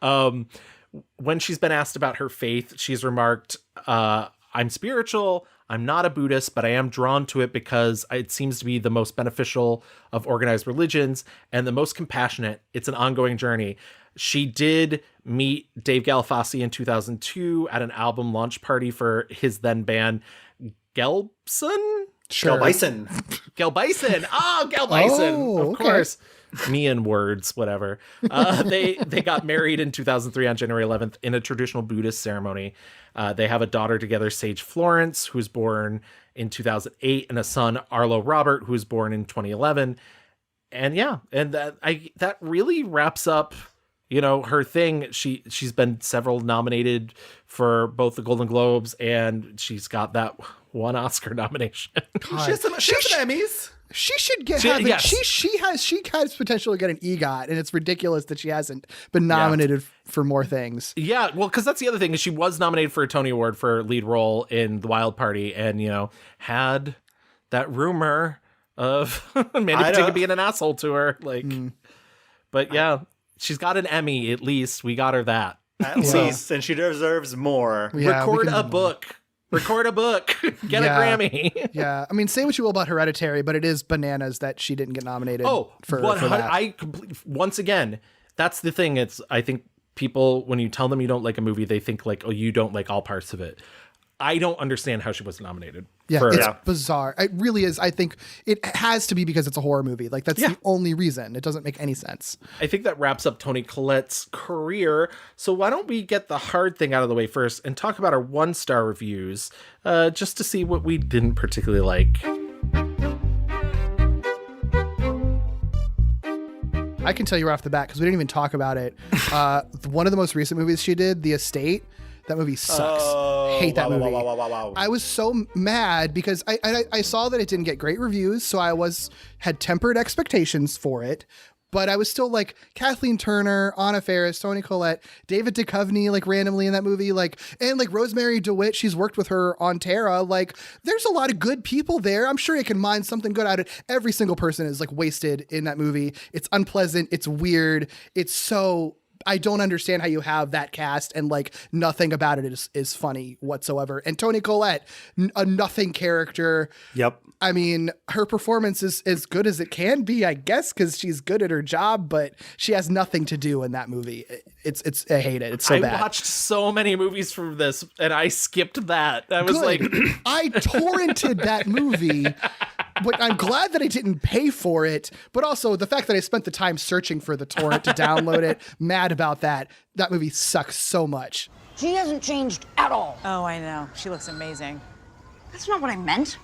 When she's been asked about her faith, she's remarked, I'm spiritual, I'm not a Buddhist, but I am drawn to it because it seems to be the most beneficial of organized religions and the most compassionate. It's an ongoing journey. She did meet Dave Gallifassi in 2002 at an album launch party for his then band, Gelbson? Sure. Gail Bison. Gail Bison. Oh, Gail Bison. Of course. Me and words, whatever. They got married in 2003 on January 11th in a traditional Buddhist ceremony. They have a daughter together, Sage Florence, who was born in 2008, and a son, Arlo Robert, who was born in 2011. And yeah, and that really wraps up, you know, her thing. She's been several nominated for both the Golden Globes, and she's got that one Oscar nomination. She has some Emmys. She should get. Yes. She has potential to get an EGOT, and it's ridiculous that she hasn't been nominated for more things. Yeah, well, because that's the other thing is she was nominated for a Tony Award for lead role in The Wild Party, and you know had that rumor of Mandy Patinkin being an asshole to her, like. But yeah, she's got an Emmy at least. We got her that at least, and she deserves more. Yeah, Record a book. Record a book. Get a Grammy. Yeah. I mean, say what you will about Hereditary, but it is bananas that she didn't get nominated for that. Once again, that's the thing. I think people, when you tell them you don't like a movie, they think like, oh, you don't like all parts of it. I don't understand how she wasn't nominated. Yeah, it's bizarre. It really is. I think it has to be because it's a horror movie. Like, that's the only reason. It doesn't make any sense. I think that wraps up Toni Collette's career. So why don't we get the hard thing out of the way first and talk about our 1-star reviews, just to see what we didn't particularly like. I can tell you right off the bat, because we didn't even talk about it. One of the most recent movies she did, The Estate, that movie sucks. Hate that movie. Wow. I was so mad because I saw that it didn't get great reviews, so I had tempered expectations for it. But I was still like Kathleen Turner, Anna Faris, Toni Collette, David Duchovny, like randomly in that movie, and Rosemary DeWitt. She's worked with her on Tara. Like, there's a lot of good people there. I'm sure you can mine something good out of it. Every single person is like wasted in that movie. It's unpleasant. It's weird. It's so. I don't understand how you have that cast and like nothing about it is funny whatsoever. And Toni Collette, a nothing character. Yep. I mean, her performance is as good as it can be, I guess, because she's good at her job, but she has nothing to do in that movie. It's I hate it. It's so bad. I watched so many movies from this and I skipped that. I was like, I torrented that movie. But I'm glad that I didn't pay for it. But also the fact that I spent the time searching for the torrent to download it, mad about that. That movie sucks so much. She hasn't changed at all. Oh, I know. She looks amazing. That's not what I meant.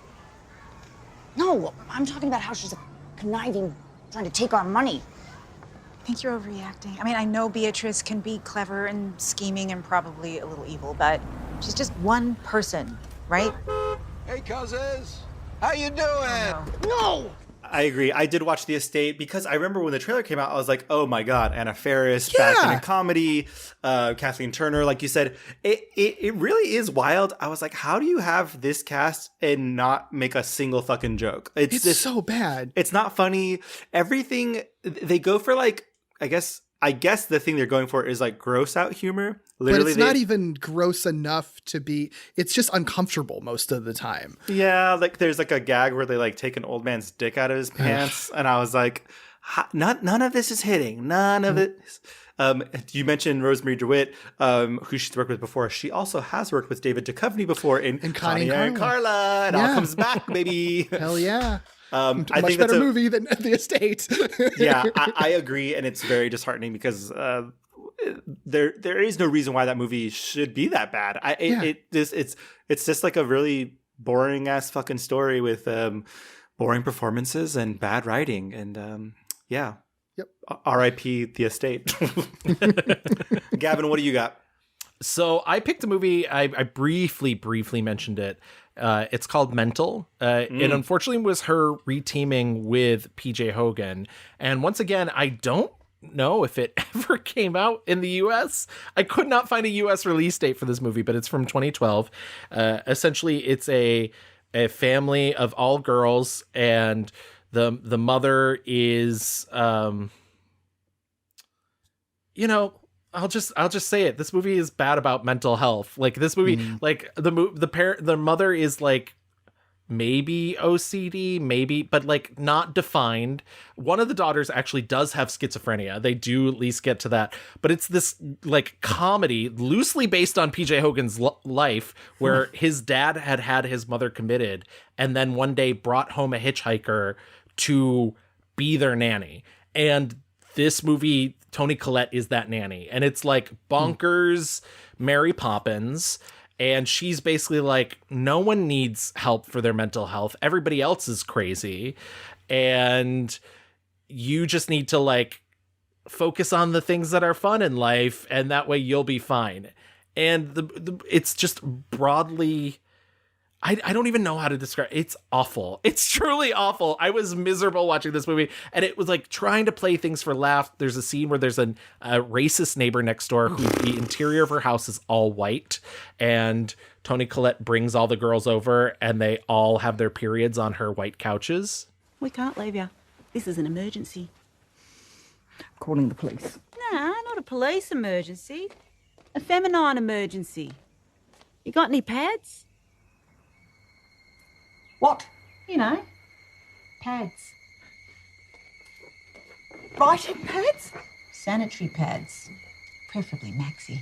No, I'm talking about how she's a conniving, trying to take our money. I think you're overreacting. I mean, I know Beatrice can be clever and scheming and probably a little evil, but She's just one person, right? Hey, cousins. How you doing? No! I agree. I did watch The Estate because I remember when the trailer came out, I was like, oh my God, Anna Faris back in a comedy, Kathleen Turner, like you said. It really is wild. I was like, how do you have this cast and not make a single fucking joke? It's so bad. It's not funny. Everything, they go for like, I guess the thing they're going for is like gross out humor. Literally, but it's not even gross enough to be, it's just uncomfortable most of the time. Yeah, like there's like a gag where they like take an old man's dick out of his pants. And I was like, none of this is hitting. None of it. You mentioned Rosemary DeWitt, who she's worked with before. She also has worked with David Duchovny before in Connie and Carla. It all comes back, baby. Hell yeah. I Much think better movie than The Estate. Yeah, I agree, and it's very disheartening because there is no reason why that movie should be that bad. It's just like a really boring ass fucking story with boring performances and bad writing, and yeah. Yep. R.I.P. The Estate. Gavin, what do you got? So I picked a movie. I briefly mentioned it. It's called Mental. It unfortunately was her reteaming with PJ Hogan. And once again, I don't know if it ever came out in the US. I could not find a US release date for this movie, but it's from 2012. Essentially, it's a family of all girls, and the mother is, I'll just say it. This movie is bad about mental health. Like this movie, like the mother is like maybe OCD, maybe, but like not defined. One of the daughters actually does have schizophrenia. They do at least get to that, but it's this like comedy loosely based on PJ Hogan's life, where his dad had his mother committed, and then one day brought home a hitchhiker to be their nanny. And this movie, Toni Collette is that nanny, and it's like bonkers Mary Poppins. And she's basically like, no one needs help for their mental health. Everybody else is crazy. And you just need to like focus on the things that are fun in life, and that way you'll be fine. And it's just broadly, I don't even know how to describe it. It's awful. It's truly awful. I was miserable watching this movie, and it was like trying to play things for laugh. There's a scene where there's a racist neighbor next door who the interior of her house is all white, and Toni Collette brings all the girls over, and they all have their periods on her white couches. We can't leave you. This is an emergency. Calling the police. Nah, not a police emergency. A feminine emergency. You got any pads? What? You know, pads. Writing pads? Sanitary pads. Preferably maxi.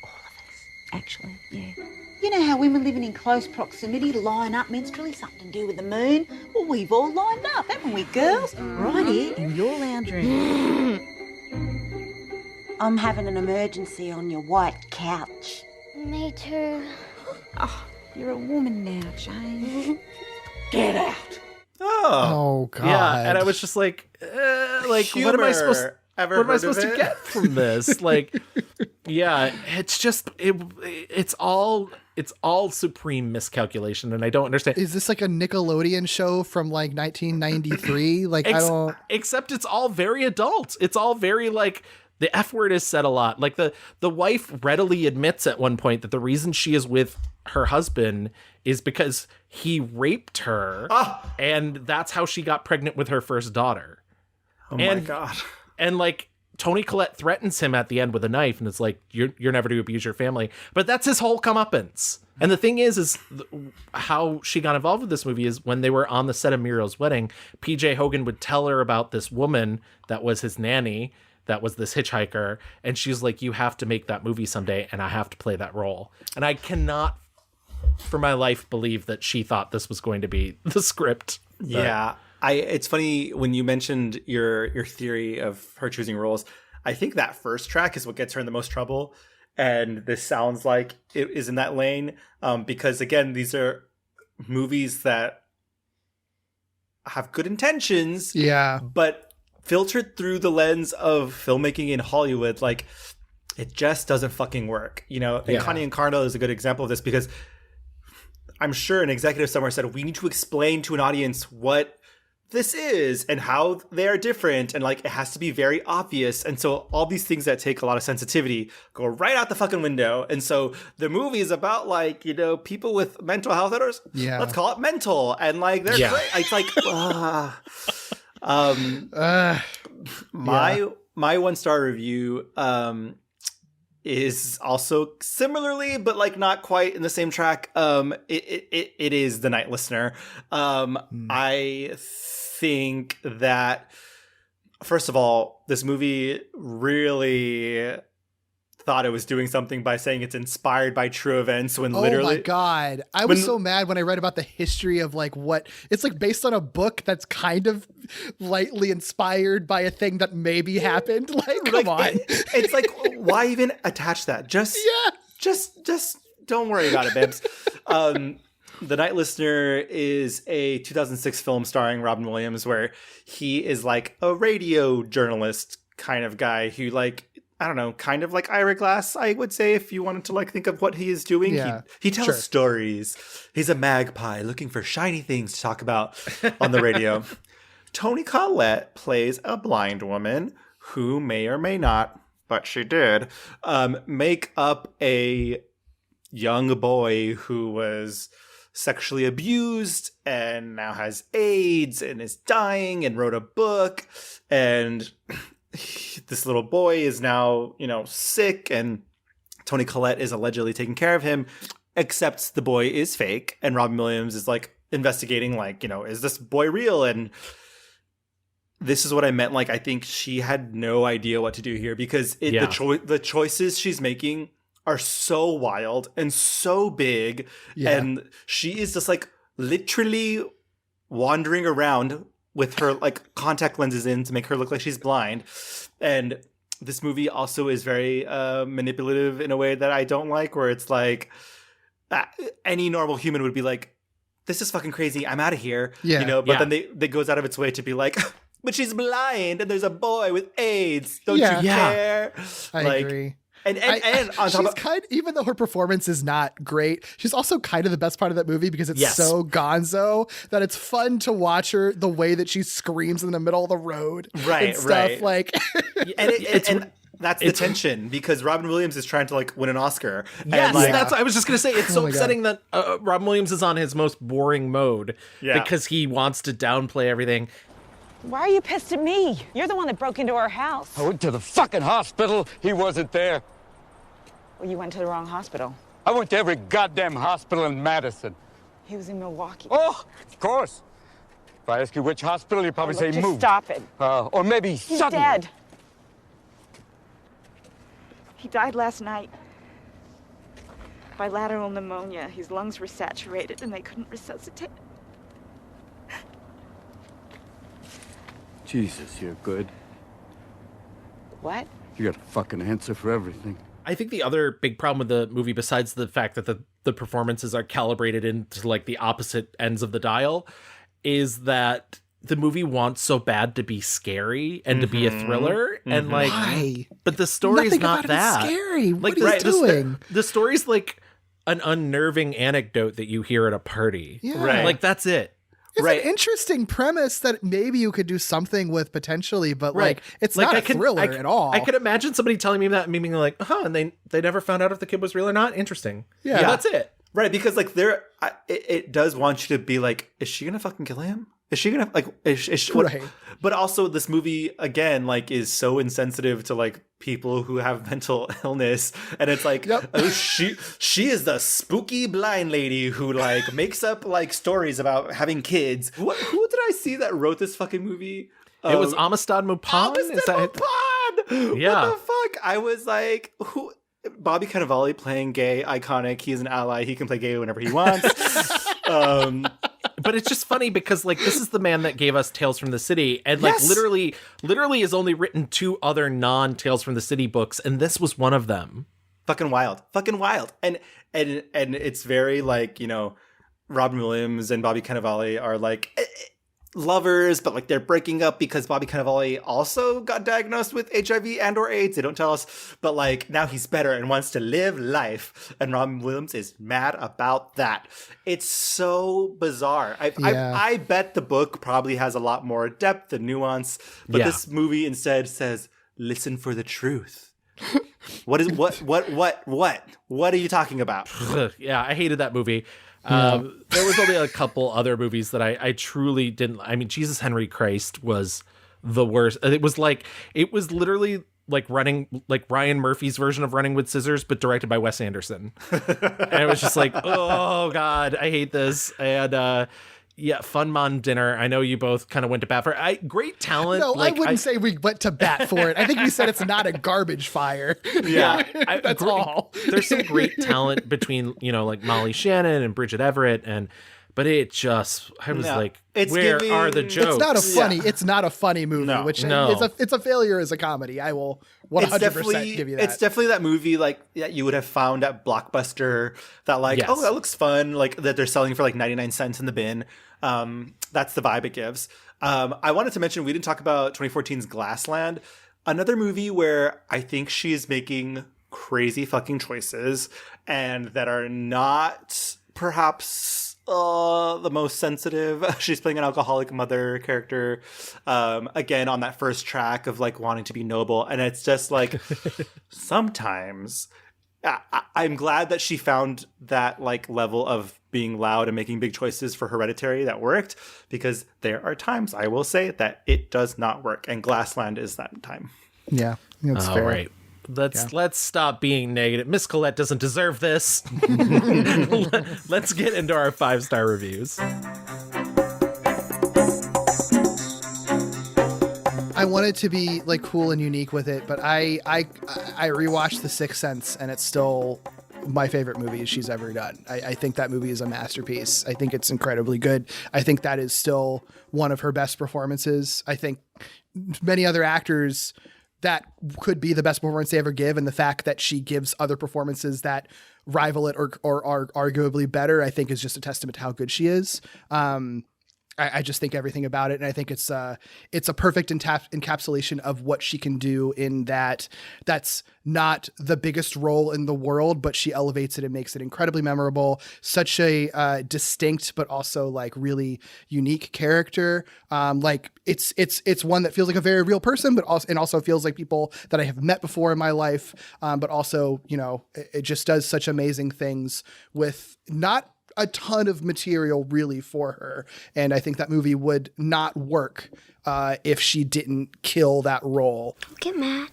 All of us, actually, yeah. You know how women living in close proximity line up menstrually, something to do with the moon? Well, we've all lined up, haven't we, girls? Right here in your lounge room. I'm having an emergency on your white couch. Me too. Oh, you're a woman now, Jane. Get out. Oh God. Yeah, and I was just like, Humor. what am I supposed To to get from this? Like, yeah, it's just it's all supreme miscalculation, and I don't understand. Is this like a Nickelodeon show from like 1993? Like I don't. Except it's all very adult. It's all very like. The F word is said a lot. Like the wife readily admits at one point that the reason she is with her husband is because he raped her, and that's how she got pregnant with her first daughter. Oh my God. And like Toni Collette threatens him at the end with a knife, and it's like, you're never to abuse your family. But that's his whole comeuppance. And the thing is how she got involved with this movie is when they were on the set of Muriel's wedding, PJ Hogan would tell her about this woman that was his nanny, that was this hitchhiker, and she's like, you have to make that movie someday, and I have to play that role. And I cannot for my life believe that she thought this was going to be the script. Yeah. It's funny when you mentioned your theory of her choosing roles. I think that first track is what gets her in the most trouble, and this sounds like it is in that lane, because again, these are movies that have good intentions, yeah, but filtered through the lens of filmmaking in Hollywood. Like, it just doesn't fucking work, you know. And Yeah. Connie and Carlo is a good example of this, because I'm sure an executive somewhere said, we need to explain to an audience what this is and how they are different, and like it has to be very obvious. And so all these things that take a lot of sensitivity go right out the fucking window. And so the movie is about, like, you know, people with mental health disorders. Yeah. Let's call it mental. And like they're great. It's like my 1-star review is also similarly, but like not quite in the same track. It is The Night Listener. I think that, first of all, this movie really thought it was doing something by saying it's inspired by true events, when literally... Oh my God. I was so mad when I read about the history of like what it's like based on a book that's kind of lightly inspired by a thing that maybe happened. Like, come on. It's like, why even attach that? Just don't worry about it, babes. The Night Listener is a 2006 film starring Robin Williams, where he is like a radio journalist kind of guy who, like, I don't know, kind of like Ira Glass, I would say, if you wanted to like think of what he is doing. Yeah, he tells stories. He's a magpie looking for shiny things to talk about on the radio. Toni Collette plays a blind woman who may or may not, but she did, make up a young boy who was sexually abused and now has AIDS and is dying and wrote a book. And this little boy is now, you know, sick, and Toni Collette is allegedly taking care of him, except the boy is fake. And Robin Williams is like investigating, like, you know, is this boy real? And this is what I meant. Like, I think she had no idea what to do here, because the choices she's making are so wild and so big. Yeah. And she is just like literally wandering around with her like contact lenses in to make her look like she's blind. And this movie also is very manipulative in a way that I don't like, where it's like any normal human would be like, this is fucking crazy, I'm out of here. Yeah. You know, but then they goes out of its way to be like, but she's blind and there's a boy with AIDS. Don't you care? I agree. And on top of, kind, even though her performance is not great, she's also kind of the best part of that movie, because it's so gonzo that it's fun to watch her, the way that she screams in the middle of the road, and stuff like. and that's the tension, because Robin Williams is trying to like win an Oscar. Yes, and, like, that's. I was just gonna say, it's so upsetting that Robin Williams is on his most boring mode because he wants to downplay everything. Why are you pissed at me? You're the one that broke into our house. I went to the fucking hospital. He wasn't there. Well, you went to the wrong hospital. I went to every goddamn hospital in Madison. He was in Milwaukee. Oh, of course. If I ask you which hospital, you probably say just move. Stop it. Or maybe He's suddenly. dead. He died last night. Bilateral pneumonia. His lungs were saturated and they couldn't resuscitate. Jesus, you're good. What? You got a fucking answer for everything. I think the other big problem with the movie, besides the fact that the performances are calibrated into like the opposite ends of the dial, is that the movie wants so bad to be scary and to be a thriller. And like, why? But the story's Nothing not about that. It's scary. Like, what are you doing? The story's like an unnerving anecdote that you hear at a party. Yeah. Right. Like, that's it. It's an interesting premise that maybe you could do something with potentially, but like it's like, not a thriller at all. I could imagine somebody telling me that and me being like, and they never found out if the kid was real or not. Interesting. Yeah. That's it. Right, because like it does want you to be like, is she gonna fucking kill him? Is she gonna like? Is she, right. But also, this movie again like is so insensitive to like people who have mental illness, and it's like, oh, she is the spooky blind lady who like makes up like stories about having kids. Who did I see that wrote this fucking movie? It was Amistad Mupon. Mupon. Yeah. What the fuck? I was like, who? Bobby Cannavale playing gay, iconic. He is an ally. He can play gay whenever he wants. But it's just funny because like this is the man that gave us Tales from the City, and like literally has only written 2 other non-Tales from the City books, and this was one of them. Fucking wild. And it's very like, you know, Robin Williams and Bobby Cannavale are like, lovers, but like they're breaking up because Bobby Cannavale also got diagnosed with HIV and or AIDS. They don't tell us, but like now he's better and wants to live life. And Robin Williams is mad about that. It's so bizarre. I bet the book probably has a lot more depth and nuance, but this movie instead says, listen for the truth. What are you talking about? Yeah, I hated that movie. There was only a couple other movies that I truly didn't. I mean, Jesus Henry Christ was the worst. It was literally like Ryan Murphy's version of Running with Scissors, but directed by Wes Anderson. And it was just like, oh God, I hate this. And Fun Mom Dinner. I know you both kind of went to bat for it. Great talent. No, I wouldn't say we went to bat for it. I think we said it's not a garbage fire. Yeah. That's all. There's some great talent between, like Molly Shannon and Bridget Everett, but it just, I was like, where are the jokes? It's not a funny movie, it's a failure as a comedy. I will 100% give you that. It's definitely that movie like that you would have found at Blockbuster that oh, that looks fun, like that they're selling for like 99 cents in the bin. That's the vibe it gives. I wanted to mention, we didn't talk about 2014's Glassland, another movie where I think she's making crazy fucking choices and that are not perhaps the most sensitive. She's playing an alcoholic mother character, again on that first track of like wanting to be noble, and it's just like sometimes I'm glad that she found that like level of being loud and making big choices for Hereditary that worked, because there are times, I will say, that it does not work, and Glassland is that time. Yeah, that's fair. All right. Let's stop being negative. Miss Collette doesn't deserve this. Let's get into our 5-star reviews. I wanted to be like cool and unique with it, but I rewatched The Sixth Sense, and it's still my favorite movie she's ever done. I think that movie is a masterpiece. I think it's incredibly good. I think that is still one of her best performances. I think many other actors, that could be the best performance they ever give, and the fact that she gives other performances that rival it or are arguably better, I think is just a testament to how good she is. I just think everything about it, and I think it's a perfect encapsulation of what she can do in that. That's not the biggest role in the world, but she elevates it and makes it incredibly memorable. Such a distinct but also like really unique character. Like it's one that feels like a very real person, but also feels like people that I have met before in my life. But also, it just does such amazing things with not a ton of material really for her. And I think that movie would not work if she didn't kill that role. Don't get mad.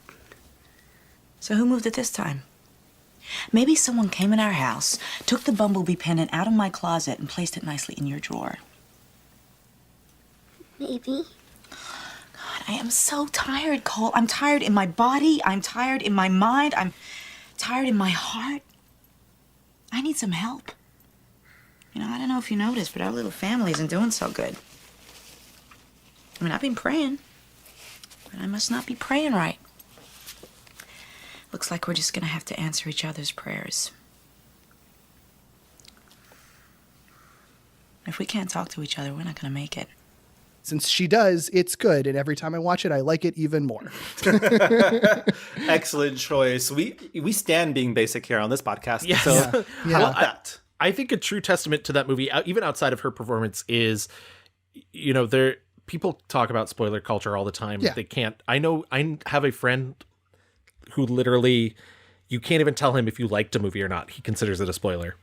So who moved it this time? Maybe someone came in our house, took the bumblebee pendant out of my closet and placed it nicely in your drawer. Maybe. God, I am so tired, Cole. I'm tired in my body. I'm tired in my mind. I'm tired in my heart. I need some help. I don't know if you noticed, but our little family isn't doing so good. I mean, I've been praying, but I must not be praying right. Looks like we're just gonna have to answer each other's prayers. If we can't talk to each other, we're not gonna make it. Since she does, it's good, and every time I watch it, I like it even more. Excellent choice. We stand being basic here on this podcast. Yes. So how about that? I think a true testament to that movie, even outside of her performance, is, people talk about spoiler culture all the time. Yeah. They can't. I have a friend who literally, you can't even tell him if you liked a movie or not. He considers it a spoiler.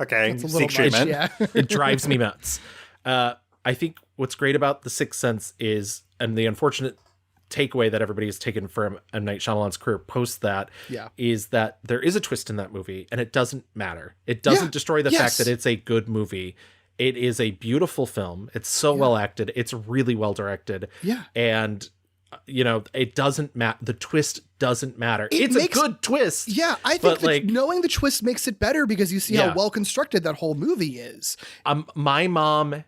Okay. It's a little much, yeah. It drives me nuts. I think what's great about The Sixth Sense is, and the unfortunate takeaway that everybody has taken from M. Night Shyamalan's career post that, is that there is a twist in that movie, and it doesn't matter. It doesn't destroy the fact that it's a good movie. It is a beautiful film. It's so well acted. It's really well directed. Yeah. And, it doesn't matter. The twist doesn't matter. It's a good twist. Yeah, I think knowing the twist makes it better because you see how well constructed that whole movie is. My mom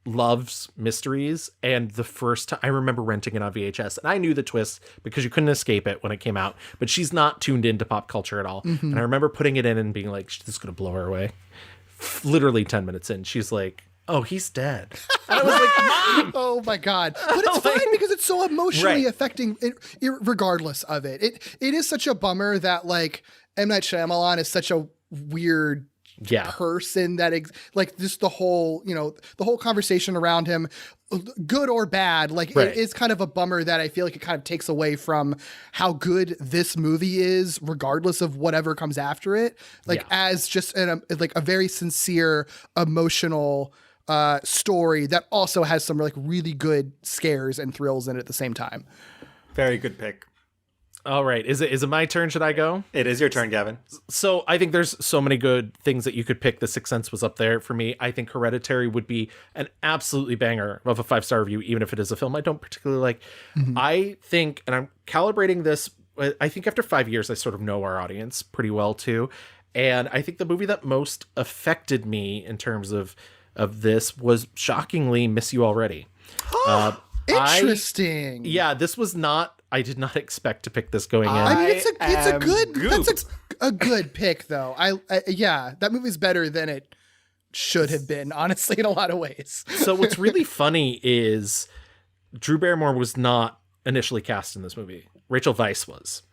loves mysteries, and the first time I remember renting it on VHS, and I knew the twist because you couldn't escape it when it came out, but she's not tuned into pop culture at all. Mm-hmm. And I remember putting it in and being like, this is gonna blow her away. Literally 10 minutes in, she's like, oh, he's dead. And I was like, Mom! Oh my God. But it's fine because it's so emotionally affecting regardless of it. It is such a bummer that like M. Night Shyamalan is such a weird person that like just the whole conversation around him, good or bad, like it is kind of a bummer that I feel like it kind of takes away from how good this movie is, regardless of whatever comes after it. Like as just a very sincere, emotional story that also has some like really good scares and thrills in it at the same time. Very good pick. All right. Is it my turn? Should I go? It is your turn, Gavin. So I think there's so many good things that you could pick. The Sixth Sense was up there for me. I think Hereditary would be an absolutely banger of a 5-star review, even if it is a film I don't particularly like. Mm-hmm. I think, and I'm calibrating this, I think after 5 years, I sort of know our audience pretty well too. And I think the movie that most affected me in terms of this was shockingly Miss You Already. Interesting. This was not, I did not expect to pick this going in. I mean, that's a good pick though. That movie's better than it should have been, honestly, in a lot of ways. So what's really funny is Drew Barrymore was not initially cast in this movie. Rachel Weisz was.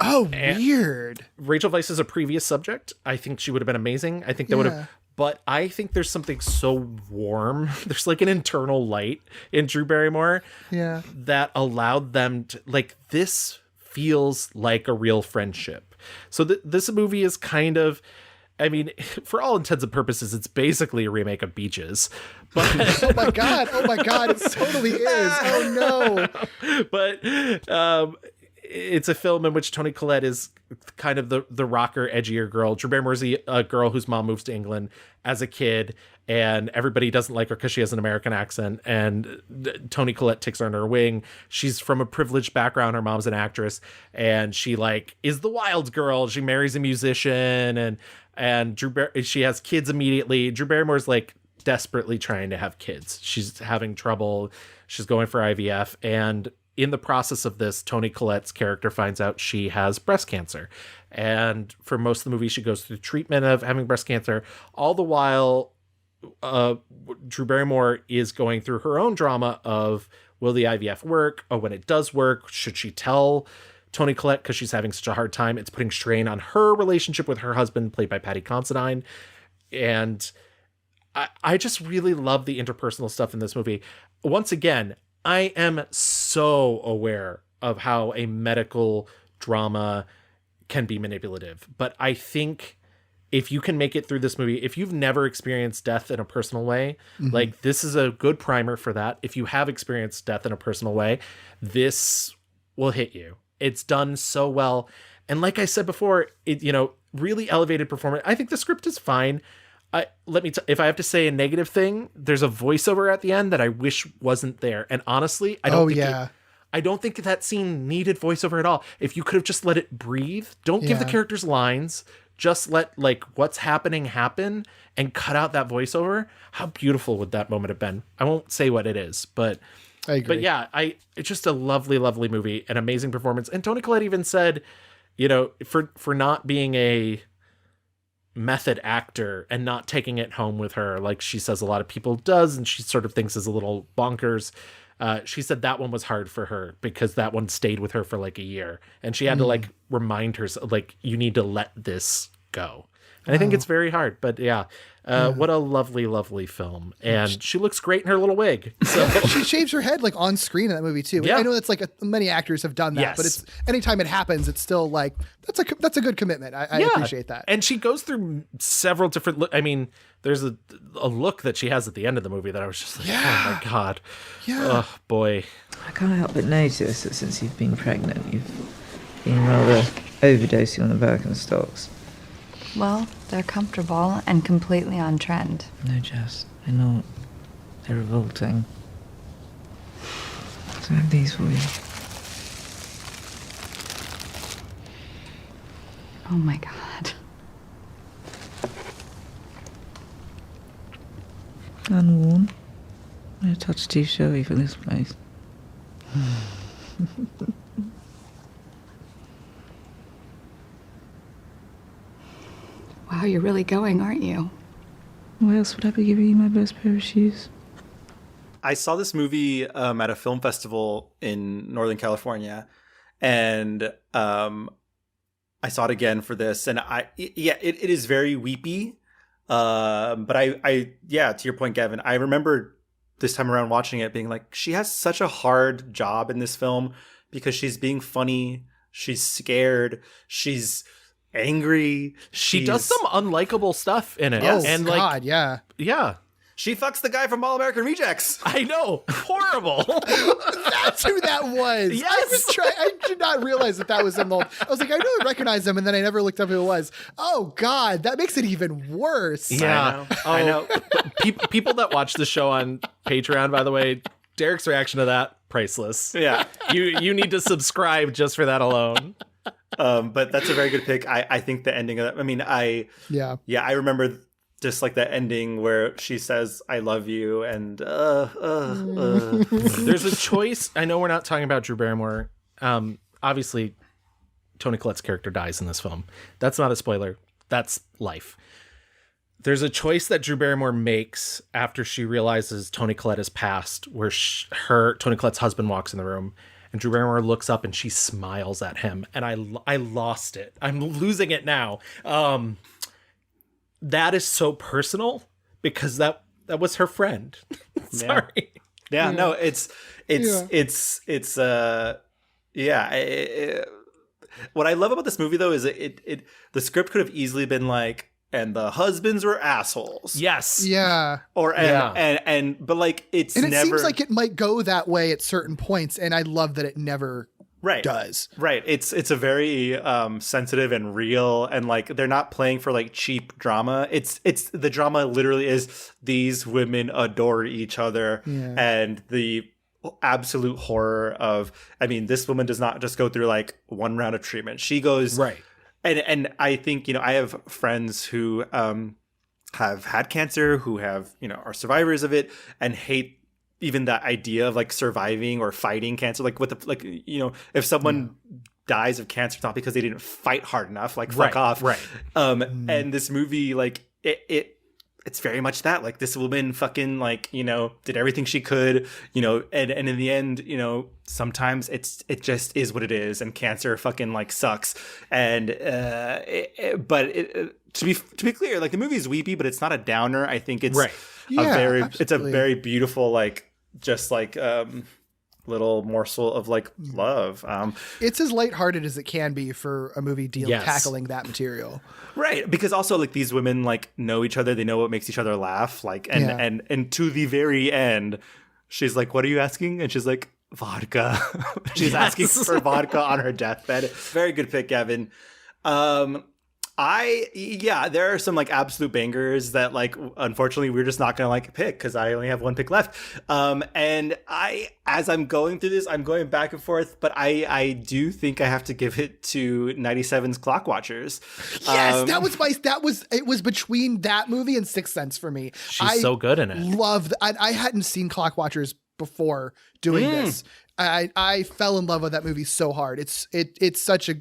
Oh, weird. Rachel Weisz is a previous subject. I think she would have been amazing. I think that would have. But I think there's something so warm. There's like an internal light in Drew Barrymore that allowed them to, like, this feels like a real friendship. So this movie is kind of, I mean, for all intents and purposes, it's basically a remake of Beaches. But oh my God, it totally is. Oh no. But it's a film in which Toni Collette is kind of the rocker, edgier girl. Drew Barrymore is a girl whose mom moves to England as a kid, and everybody doesn't like her because she has an American accent. And Toni Collette takes her under her wing. She's from a privileged background. Her mom's an actress, and she like is the wild girl. She marries a musician, and she has kids immediately. Drew Barrymore's like desperately trying to have kids. She's having trouble. She's going for IVF, and in the process of this, Toni Collette's character finds out she has breast cancer. And for most of the movie, she goes through treatment of having breast cancer. All the while, Drew Barrymore is going through her own drama of, will the IVF work? Oh, when it does work, should she tell Toni Collette because she's having such a hard time? It's putting strain on her relationship with her husband, played by Paddy Considine. And I just really love the interpersonal stuff in this movie. Once again, I am so aware of how a medical drama can be manipulative. But I think if you can make it through this movie, if you've never experienced death in a personal way, like this is a good primer for that. If you have experienced death in a personal way, this will hit you. It's done so well. And like I said before, it, really elevated performance. I think the script is fine. If I have to say a negative thing, there's a voiceover at the end that I wish wasn't there. And honestly, I don't think that scene needed voiceover at all. If you could have just let it breathe, don't give the characters lines, just let like what's happening happen and cut out that voiceover. How beautiful would that moment have been? I won't say what it is, but I agree. But yeah, it's just a lovely, lovely movie, an amazing performance. And Toni Collette even said, for not being a method actor and not taking it home with her, like she says a lot of people does, and she sort of thinks is a little bonkers. She said that one was hard for her because that one stayed with her for like a year, and she had to like remind herself, like, you need to let this go. And I think it's very hard, but what a lovely, lovely film. And she looks great in her little wig. So she shaves her head like on screen in that movie too. Yeah. I know that's like many actors have done that, but it's anytime it happens, it's still like, that's a good commitment. I appreciate that. And she goes through several different, there's a look that she has at the end of the movie that I was just like, oh my God. Yeah. Oh boy. I can't help but notice that since you've been pregnant, you've been rather overdosing on the Birkenstocks. Well, they're comfortable and completely on trend. No, Jess, they're not. They're revolting. So I have these for you. Oh my God. Unworn. No touch too showy for this place. Wow, you're really going, aren't you? Why else would I be giving you my best pair of shoes? I saw this movie at a film festival in Northern California, and I saw it again for this, and it is very weepy. But I to your point, Gavin, I remember this time around watching it being like, she has such a hard job in this film because she's being funny, she's scared, she's angry, she does some unlikable stuff in it. Oh, and God, yeah. Yeah. She fucks the guy from All American Rejects. I know. Horrible. That's who that was. Yes. I did not realize that was him. I was like, I know I recognize him, and then I never looked up who it was. Oh, God, that makes it even worse. Yeah. I know. People that watch the show on Patreon, by the way, Derek's reaction to that, priceless. Yeah. You need to subscribe just for that alone. But that's a very good pick. I think the ending of that, I remember just like that ending where she says, I love you, and There's a choice. I know we're not talking about Drew Barrymore. Obviously, Toni Collette's character dies in this film. That's not a spoiler. That's life. There's a choice that Drew Barrymore makes after she realizes Toni Collette has passed, where Toni Collette's husband walks in the room, and Drew Barrymore looks up and she smiles at him. And I lost it. I'm losing it now. That is so personal because that was her friend. Sorry. Yeah, no, what I love about this movie though is the script could have easily been like, and the husbands were assholes. Yes. Yeah. But like it seems like it might go that way at certain points, and I love that it never does. Right. It's a very sensitive and real, and like they're not playing for like cheap drama. It's the drama literally is these women adore each other, and the absolute horror of, I mean, this woman does not just go through like one round of treatment. She goes and I think, I have friends who have had cancer, who have, are survivors of it and hate even that idea of like surviving or fighting cancer. Like if someone dies of cancer, it's not because they didn't fight hard enough, like fuck off. Right. And this movie, like it's very much that, like, this woman fucking like, did everything she could, and in the end, sometimes it just is what it is, and cancer fucking like sucks. And but to be clear, like the movie is weepy, but it's not a downer. I think it's it's a very beautiful, like, just like little morsel of like love. It's as lighthearted as it can be for a movie tackling that material. Right, because also like these women like know each other, they know what makes each other laugh, like, and to the very end, she's like, "What are you asking?" And she's like, "Vodka." She's asking for vodka on her deathbed. Very good pick, Gavin. There are some like absolute bangers that like unfortunately we're just not gonna like pick because I only have one pick left. And as I'm going through this, I'm going back and forth, but I do think I have to give it to 97's Clock Watchers. Yes, it was between that movie and Sixth Sense for me. She's so good in it. I hadn't seen Clock Watchers before doing this. I fell in love with that movie so hard. It's such a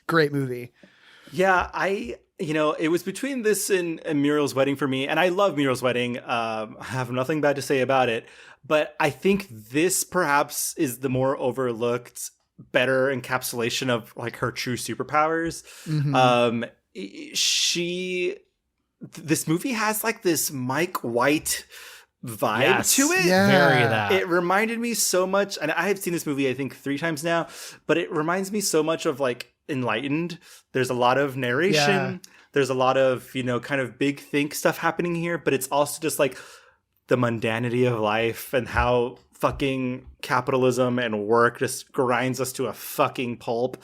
great movie. Yeah, it was between this and Muriel's Wedding for me, and I love Muriel's Wedding. I have nothing bad to say about it, but I think this perhaps is the more overlooked, better encapsulation of like her true superpowers. Mm-hmm. This movie has like this Mike White vibe to it. Very that. It reminded me so much, and I have seen this movie I think 3 times now, but it reminds me so much of like Enlightened. There's a lot of narration. There's a lot of, kind of big think stuff happening here, but it's also just like the mundanity of life and how fucking capitalism and work just grinds us to a fucking pulp,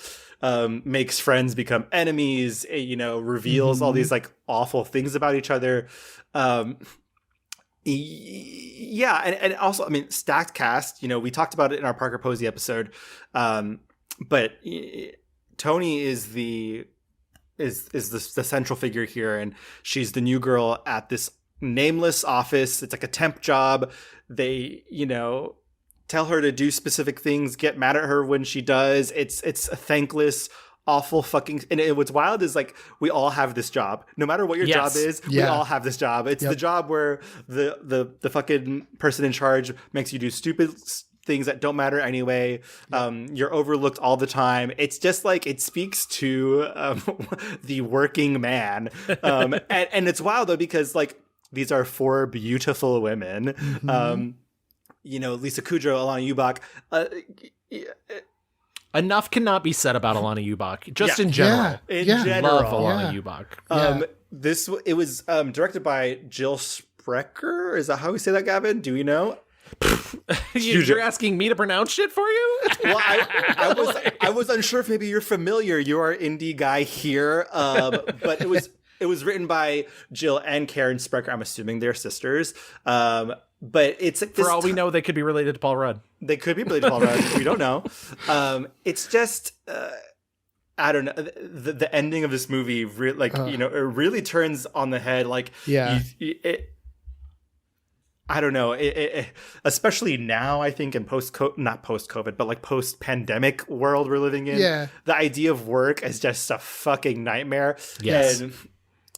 makes friends become enemies, reveals all these like awful things about each other. And also, I mean, stacked cast, we talked about it in our Parker Posey episode. But Toni is the central figure here, and she's the new girl at this nameless office. It's like a temp job. They, tell her to do specific things, get mad at her when she does. It's a thankless awful fucking, and what's wild is like we all have this job. No matter what your job is, we all have this job. It's the job where the fucking person in charge makes you do stupid things that don't matter anyway. You're overlooked all the time. It's just like, it speaks to the working man. And it's wild though, because like these are 4 beautiful women. Lisa Kudrow, Alana Ubach. Enough cannot be said about Alana Ubach, just in general. In general. Love Alana Ubach. It was directed by Jill Sprecher. Is that how we say that, Gavin? Do we know? You're asking me to pronounce shit for you? Well, I was unsure if maybe you're familiar. You are an indie guy here, but it was written by Jill and Karen Sprecher. I'm assuming they're sisters. But it's for all we know, they could be related to Paul Rudd. They could be related to Paul Rudd. We don't know. It's just I don't know. The ending of this movie, it really turns on the head. Like, I don't know. Especially now, I think in not post-COVID, but like post-pandemic world we're living in. Yeah. The idea of work is just a fucking nightmare. Yes. And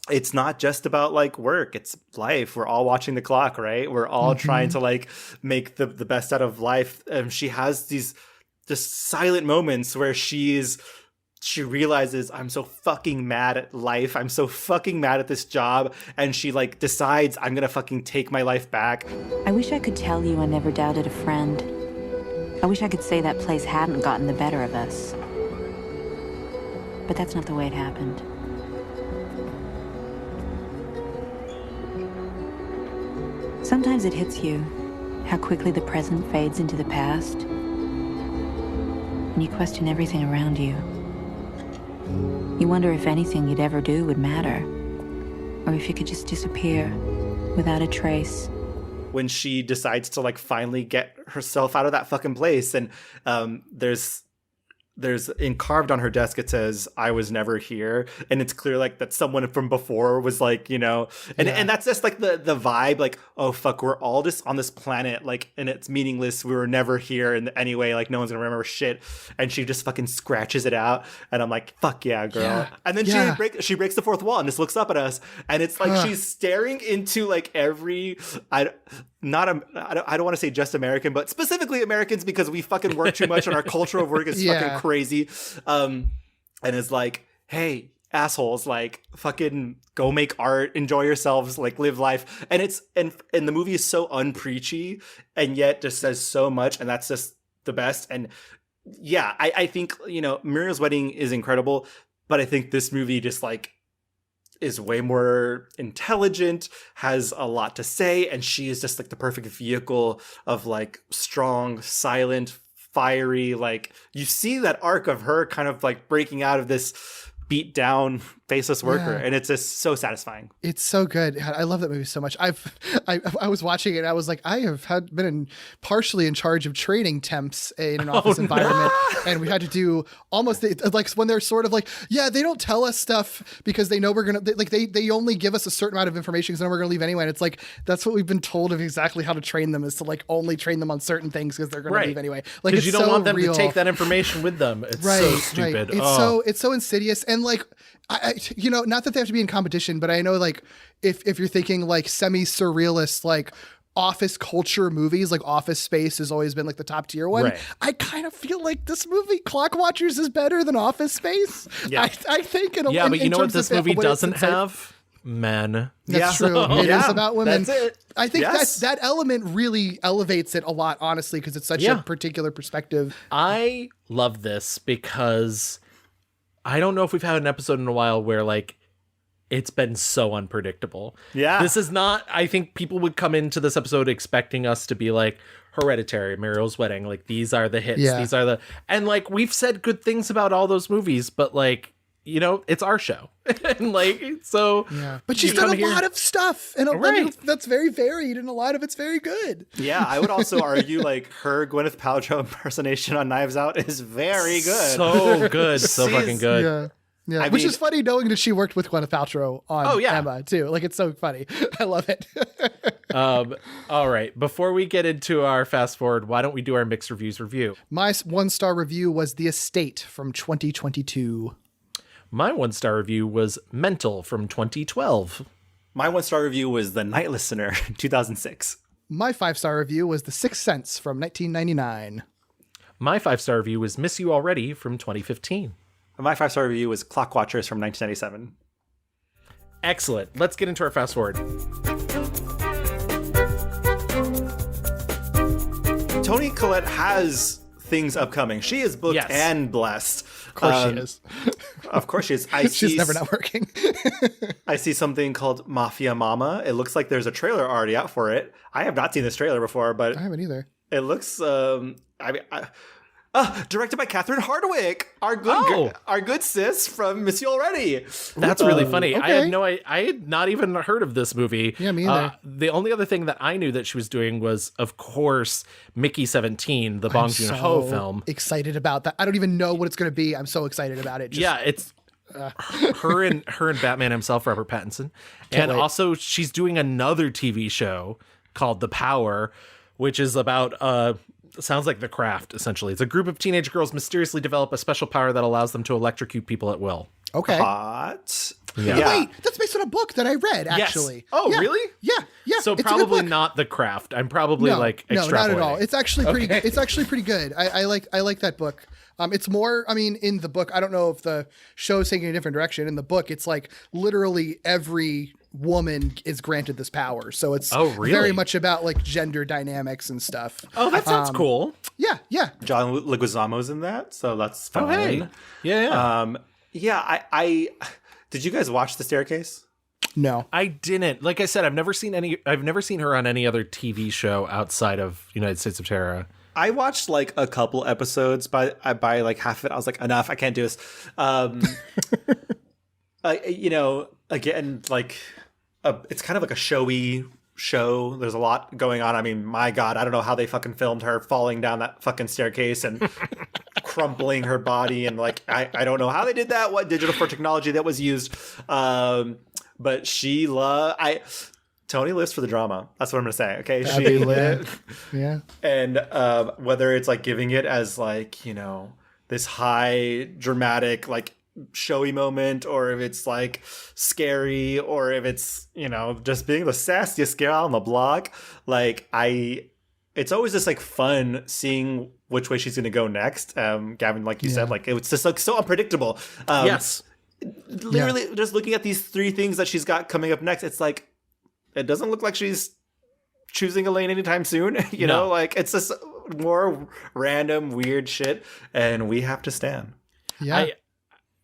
it's not just about like work, it's life. We're all watching the clock, right? We're all trying to like make the best out of life. She has these just silent moments where she realizes, I'm so fucking mad at life. I'm so fucking mad at this job. And she like decides, I'm gonna fucking take my life back. I wish I could tell you I never doubted a friend. I wish I could say that place hadn't gotten the better of us. But that's not the way it happened. Sometimes it hits you how quickly the present fades into the past, and you question everything around you. You wonder if anything you'd ever do would matter, or if you could just disappear without a trace. When she decides to like finally get herself out of that fucking place, and there's carved on her desk, it says, I was never here. And it's clear like that someone from before was like, and that's just like the vibe, like, oh fuck, we're all just on this planet, like, and it's meaningless. We were never here in any way. Like no one's gonna remember shit. And she just fucking scratches it out. And I'm like, fuck yeah, girl. Yeah. And then she breaks the fourth wall and just looks up at us. And it's like, she's staring into like every, I don't want to say just American, but specifically Americans, because we fucking work too much and our culture of work is fucking crazy. And it's like, hey, assholes, like fucking go make art, enjoy yourselves, like live life. And it's and the movie is so unpreachy and yet just says so much, and that's just the best. And yeah, I think, Muriel's Wedding is incredible, but I think this movie just like is way more intelligent, has a lot to say, and she is just like the perfect vehicle of like strong, silent, fiery, like you see that arc of her kind of like breaking out of this beat down faceless worker, and it's just so satisfying. It's so good. I love that movie so much. I was watching it, I was like, I have been partially in charge of training temps in an office environment, and we had to do almost like when they're sort of like, they don't tell us stuff because they know we're gonna they only give us a certain amount of information because they know we're gonna leave anyway. And it's like that's what we've been told of exactly how to train them, is to like only train them on certain things because they're gonna leave anyway. Like because you don't want them to take that information with them. It's so stupid. It's so insidious. And like I not that they have to be in competition, but I know like if you're thinking like semi-surrealist, like office culture movies, like Office Space has always been like the top tier one. I kind of feel like this movie Clock Watchers is better than Office Space. I think but you know what this movie doesn't have? Men. That's true. It is about women. That's it. I think that element really elevates it a lot, honestly, because it's such a particular perspective. I love this because I don't know if we've had an episode in a while where like it's been so unpredictable. This is not, I think people would come into this episode expecting us to be like Hereditary, Muriel's Wedding, like these are the hits, these are the, and like we've said good things about all those movies, but like, it's our show. And like, so but she's done a lot of stuff, and that's very varied, and a lot of it's very good. I would also argue like her Gwyneth Paltrow impersonation on Knives Out is very good. So good. So fucking good. Yeah, which is funny knowing that she worked with Gwyneth Paltrow on Emma too. Like it's so funny. I love it. All right. Before we get into our fast forward, why don't we do our mixed reviews review? My 1-star review was The Estate from 2022. My 1-star review was Mental from 2012. My 1-star review was The Night Listener, 2006. My 5-star review was The Sixth Sense from 1999. My 5-star review was Miss You Already from 2015. And my 5-star review was Clock Watchers from 1997. Excellent. Let's get into our fast forward. Toni Collette has things upcoming. She is booked and blessed. Of course she is. Of course she is. She's never not working. I see something called Mafia Mama. It looks like there's a trailer already out for it. I have not seen this trailer before, but I haven't either. It looks directed by Catherine Hardwicke, our good sis from Miss You Already. That's really funny. Okay. I had not even heard of this movie. Yeah, me either. The only other thing that I knew that she was doing was, of course, Mickey 17, the Bong Joon-ho film. Excited about that. I don't even know what it's going to be. I'm so excited about it. It's her and Batman himself, Robert Pattinson. And also she's doing another TV show called The Power, which is about sounds like The Craft, essentially. It's a group of teenage girls mysteriously develop a special power that allows them to electrocute people at will. Okay. Hot. Yeah. Wait, that's based on a book that I read, actually. Yes. Oh, yeah. really? Yeah. So it's probably not The Craft. I'm probably extrapolating. No, not at all. It's actually pretty. It's actually pretty good. I like that book. It's more. I mean, in the book, I don't know if the show is taking a different direction. In the book, it's like literally every woman is granted this power, so it's very much about like gender dynamics and stuff. Oh, that sounds cool. Yeah. John Leguizamo's in that, so that's fun. Oh, hey. Yeah. I did you guys watch The Staircase? No, I didn't. Like I said, I've never seen her on any other TV show outside of United States of Terror. I watched like a couple episodes by like half of it. I was like, enough, I can't do this. Again, like it's kind of like a showy show. There's a lot going on. I mean, my God, I don't know how they fucking filmed her falling down that fucking staircase and crumpling her body. And like, I don't know how they did that, what digital for technology that was used. But Toni lives for the drama. That's what I'm going to say. Okay. She lives. Yeah. And whether it's like giving it as like, this high dramatic, like showy moment, or if it's like scary, or if it's, just being the sassiest girl on the block, like it's always just like fun seeing which way she's going to go next. Gavin, like you said, like it's just like so unpredictable. Yes. Literally just looking at these 3 things that she's got coming up next, it's like, it doesn't look like she's choosing a lane anytime soon. You know, like it's just more random, weird shit, and we have to stand. Yeah.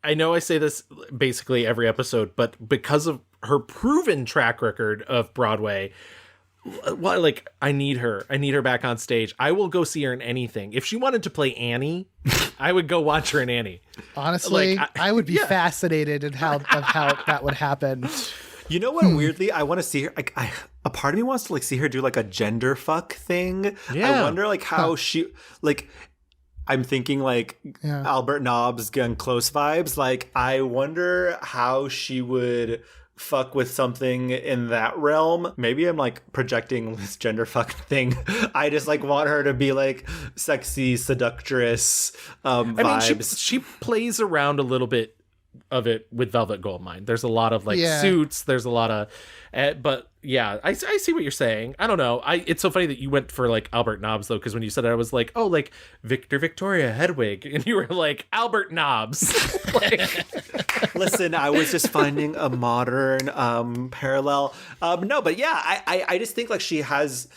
I know I say this basically every episode, but because of her proven track record of Broadway, I need her. I need her back on stage. I will go see her in anything. If she wanted to play Annie, I would go watch her in Annie. Honestly, I would be fascinated at how that would happen. You know what? Weirdly, I want to see her. Like, a part of me wants to like see her do like a gender fuck thing. Yeah. I wonder like how she like. I'm thinking like Albert Nobbs Gun Close vibes. Like, I wonder how she would fuck with something in that realm. Maybe I'm like projecting this gender fuck thing. I just like want her to be like sexy seductress vibes. I mean, she plays around a little bit of it with Velvet Goldmine. There's a lot of like suits. There's a lot of, but yeah, I see what you're saying. I don't know. It's so funny that you went for like Albert Nobbs though, because when you said it, I was like, oh, like Victoria Hedwig, and you were like Albert Nobbs. Listen, I was just finding a modern parallel. No, but yeah, I just think like she has,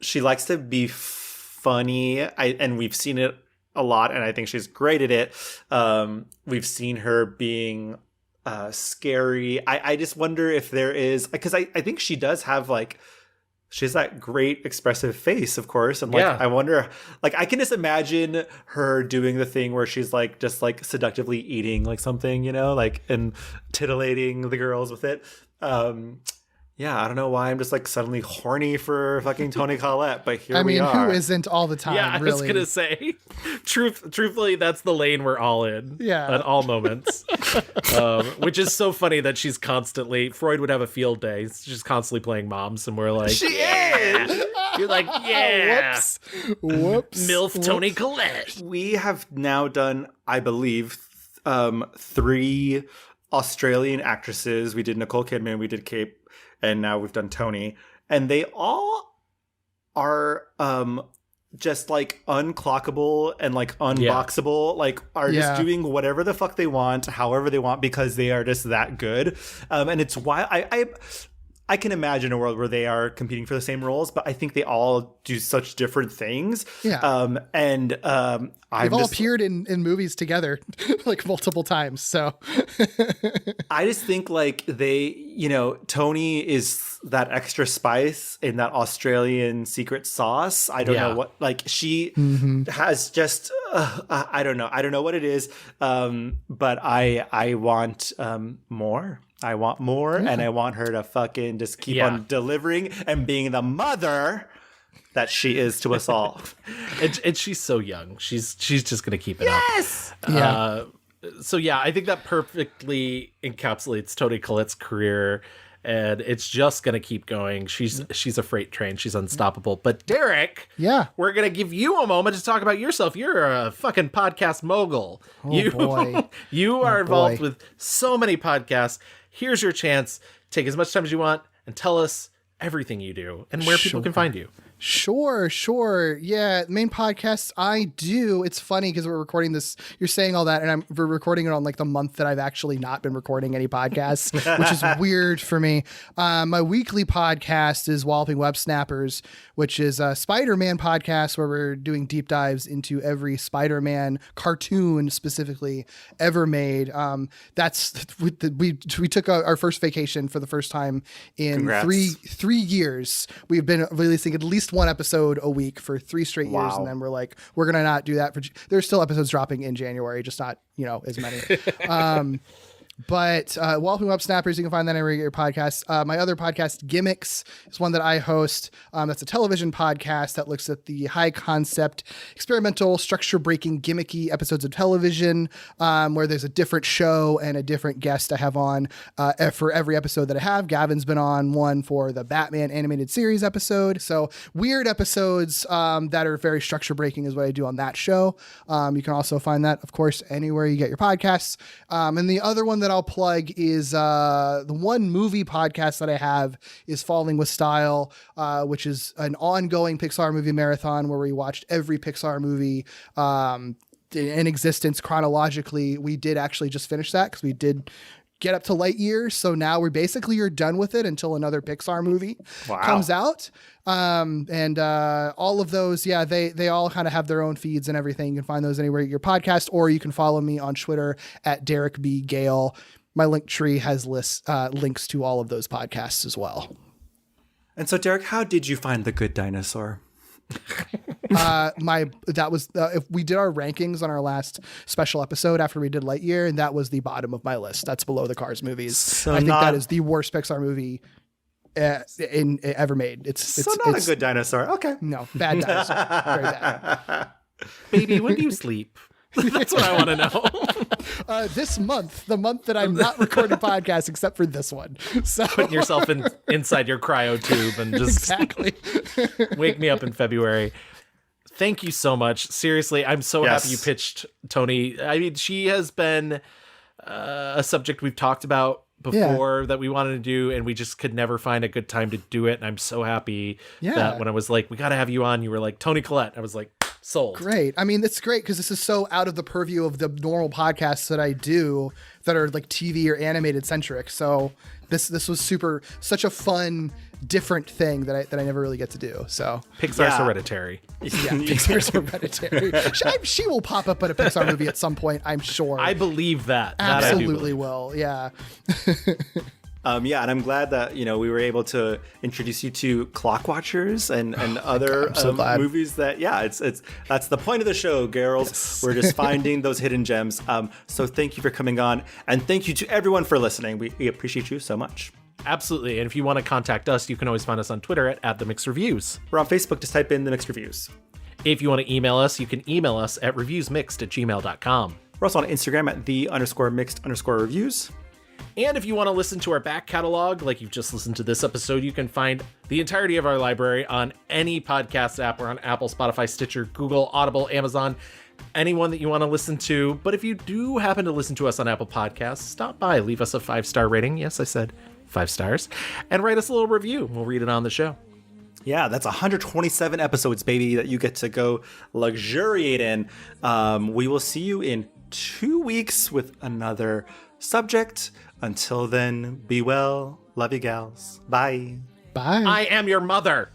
she likes to be funny. And we've seen it a lot, and I think she's great at it. We've seen her being scary. I just wonder if there is, because I think she does have like, she has that great expressive face, of course. And like, I wonder, like, I can just imagine her doing the thing where she's like, just like seductively eating like something, like, and titillating the girls with it. Yeah, I don't know why I'm just like suddenly horny for fucking Toni Collette, but here we are. I mean, who isn't all the time? Yeah, I was gonna say, truthfully, that's the lane we're all in. Yeah, at all moments. Which is so funny that she's constantly. Freud would have a field day. She's constantly playing moms, and we're like, she is. You're like, yeah, whoops, MILF Toni Collette. We have now done, I believe, 3 Australian actresses. We did Nicole Kidman, we did Kate, and now we've done Toni, and they all are just like unclockable and like unboxable, like are just doing whatever the fuck they want, however they want, because they are just that good. And it's why I can imagine a world where they are competing for the same roles, but I think they all do such different things. Yeah. They've all appeared in movies together like multiple times. So I just think like Toni is that extra spice in that Australian secret sauce. I don't know what, like she has just, I don't know. I don't know what it is. But I want more. I want more, and I want her to fucking just keep on delivering and being the mother that she is to us all. and she's so young. She's just gonna keep it up. Yes. So I think that perfectly encapsulates Toni Collette's career, and it's just gonna keep going. She's a freight train. She's unstoppable. But Derek, we're gonna give you a moment to talk about yourself. You're a fucking podcast mogul. Boy. You are involved with so many podcasts. Here's your chance. Take as much time as you want and tell us everything you do and where people can find you. Sure. Yeah, main podcasts I do. It's funny because we're recording this. You're saying all that, and we're recording it on like the month that I've actually not been recording any podcasts, which is weird for me. My weekly podcast is Walloping Websnappers, which is a Spider-Man podcast where we're doing deep dives into every Spider-Man cartoon specifically ever made. We took our first vacation for the first time in three years. We've been releasing at least one episode a week for 3 straight years, and then we're like, we're gonna not do that there's still episodes dropping in January, just not as many. But Walloping Websnappers, you can find that anywhere you get your podcasts. My other podcast, Gimmicks, is one that I host. That's a television podcast that looks at the high concept, experimental, structure breaking, gimmicky episodes of television, where there's a different show and a different guest I have on for every episode that I have. Gavin's been on one for the Batman animated series episode. So weird episodes that are very structure breaking is what I do on that show. You can also find that, of course, anywhere you get your podcasts. And the other one that I'll plug is the one movie podcast that I have is Falling with Style, which is an ongoing Pixar movie marathon where we watched every Pixar movie in existence chronologically. We did actually just finish that because we did get up to Lightyear, so now you're done with it until another Pixar movie comes out. And all of those, they all kind of have their own feeds and everything. You can find those anywhere you get your podcast, or you can follow me on Twitter at Derek B. Gayle. My link tree has links to all of those podcasts as well. And so, Derek, how did you find The Good Dinosaur? If we did our rankings on our last special episode after we did Lightyear, and that was the bottom of my list. That's below the Cars movies. So I think that is the worst Pixar movie ever made. It's a good dinosaur. Okay, no, bad dinosaur. Very bad. Baby, when do you sleep? That's what I want to know. This month, the month that I'm not recording podcasts except for this one. So putting yourself inside your cryo tube and just exactly wake me up in February. Thank you so much. Seriously, I'm so happy you pitched Toni. I mean, she has been a subject we've talked about before that we wanted to do, and we just could never find a good time to do it. And I'm so happy that when I was like, we got to have you on, you were like, Toni Collette. I was like, sold. Great. I mean, it's great because this is so out of the purview of the normal podcasts that I do that are like TV or animated centric. So this was such a fun, different thing that I never really get to do. So Pixar's Hereditary. Yeah, Pixar's Hereditary. She will pop up at a Pixar movie at some point, I'm sure. I believe that. Absolutely will. Yeah. And I'm glad that we were able to introduce you to Clock Watchers and other movies that that's the point of the show, girls. Yes. We're just finding those hidden gems. So thank you for coming on, and thank you to everyone for listening. We appreciate you so much. Absolutely. And if you want to contact us, you can always find us on Twitter at The Mixed Reviews. We're on Facebook. Just type in The Mixed Reviews. If you want to email us, you can email us at reviewsmixed@gmail.com. We're also on Instagram at _mixed_reviews. And if you want to listen to our back catalog, like you've just listened to this episode, you can find the entirety of our library on any podcast app. We're on Apple, Spotify, Stitcher, Google, Audible, Amazon, anyone that you want to listen to. But if you do happen to listen to us on Apple Podcasts, stop by, leave us a 5-star rating. Yes, I said 5 stars. And write us a little review. We'll read it on the show. Yeah, that's 127 episodes, baby, that you get to go luxuriate in. We will see you in 2 weeks with another subject. Until then, be well. Love you, gals. Bye. Bye. I am your mother.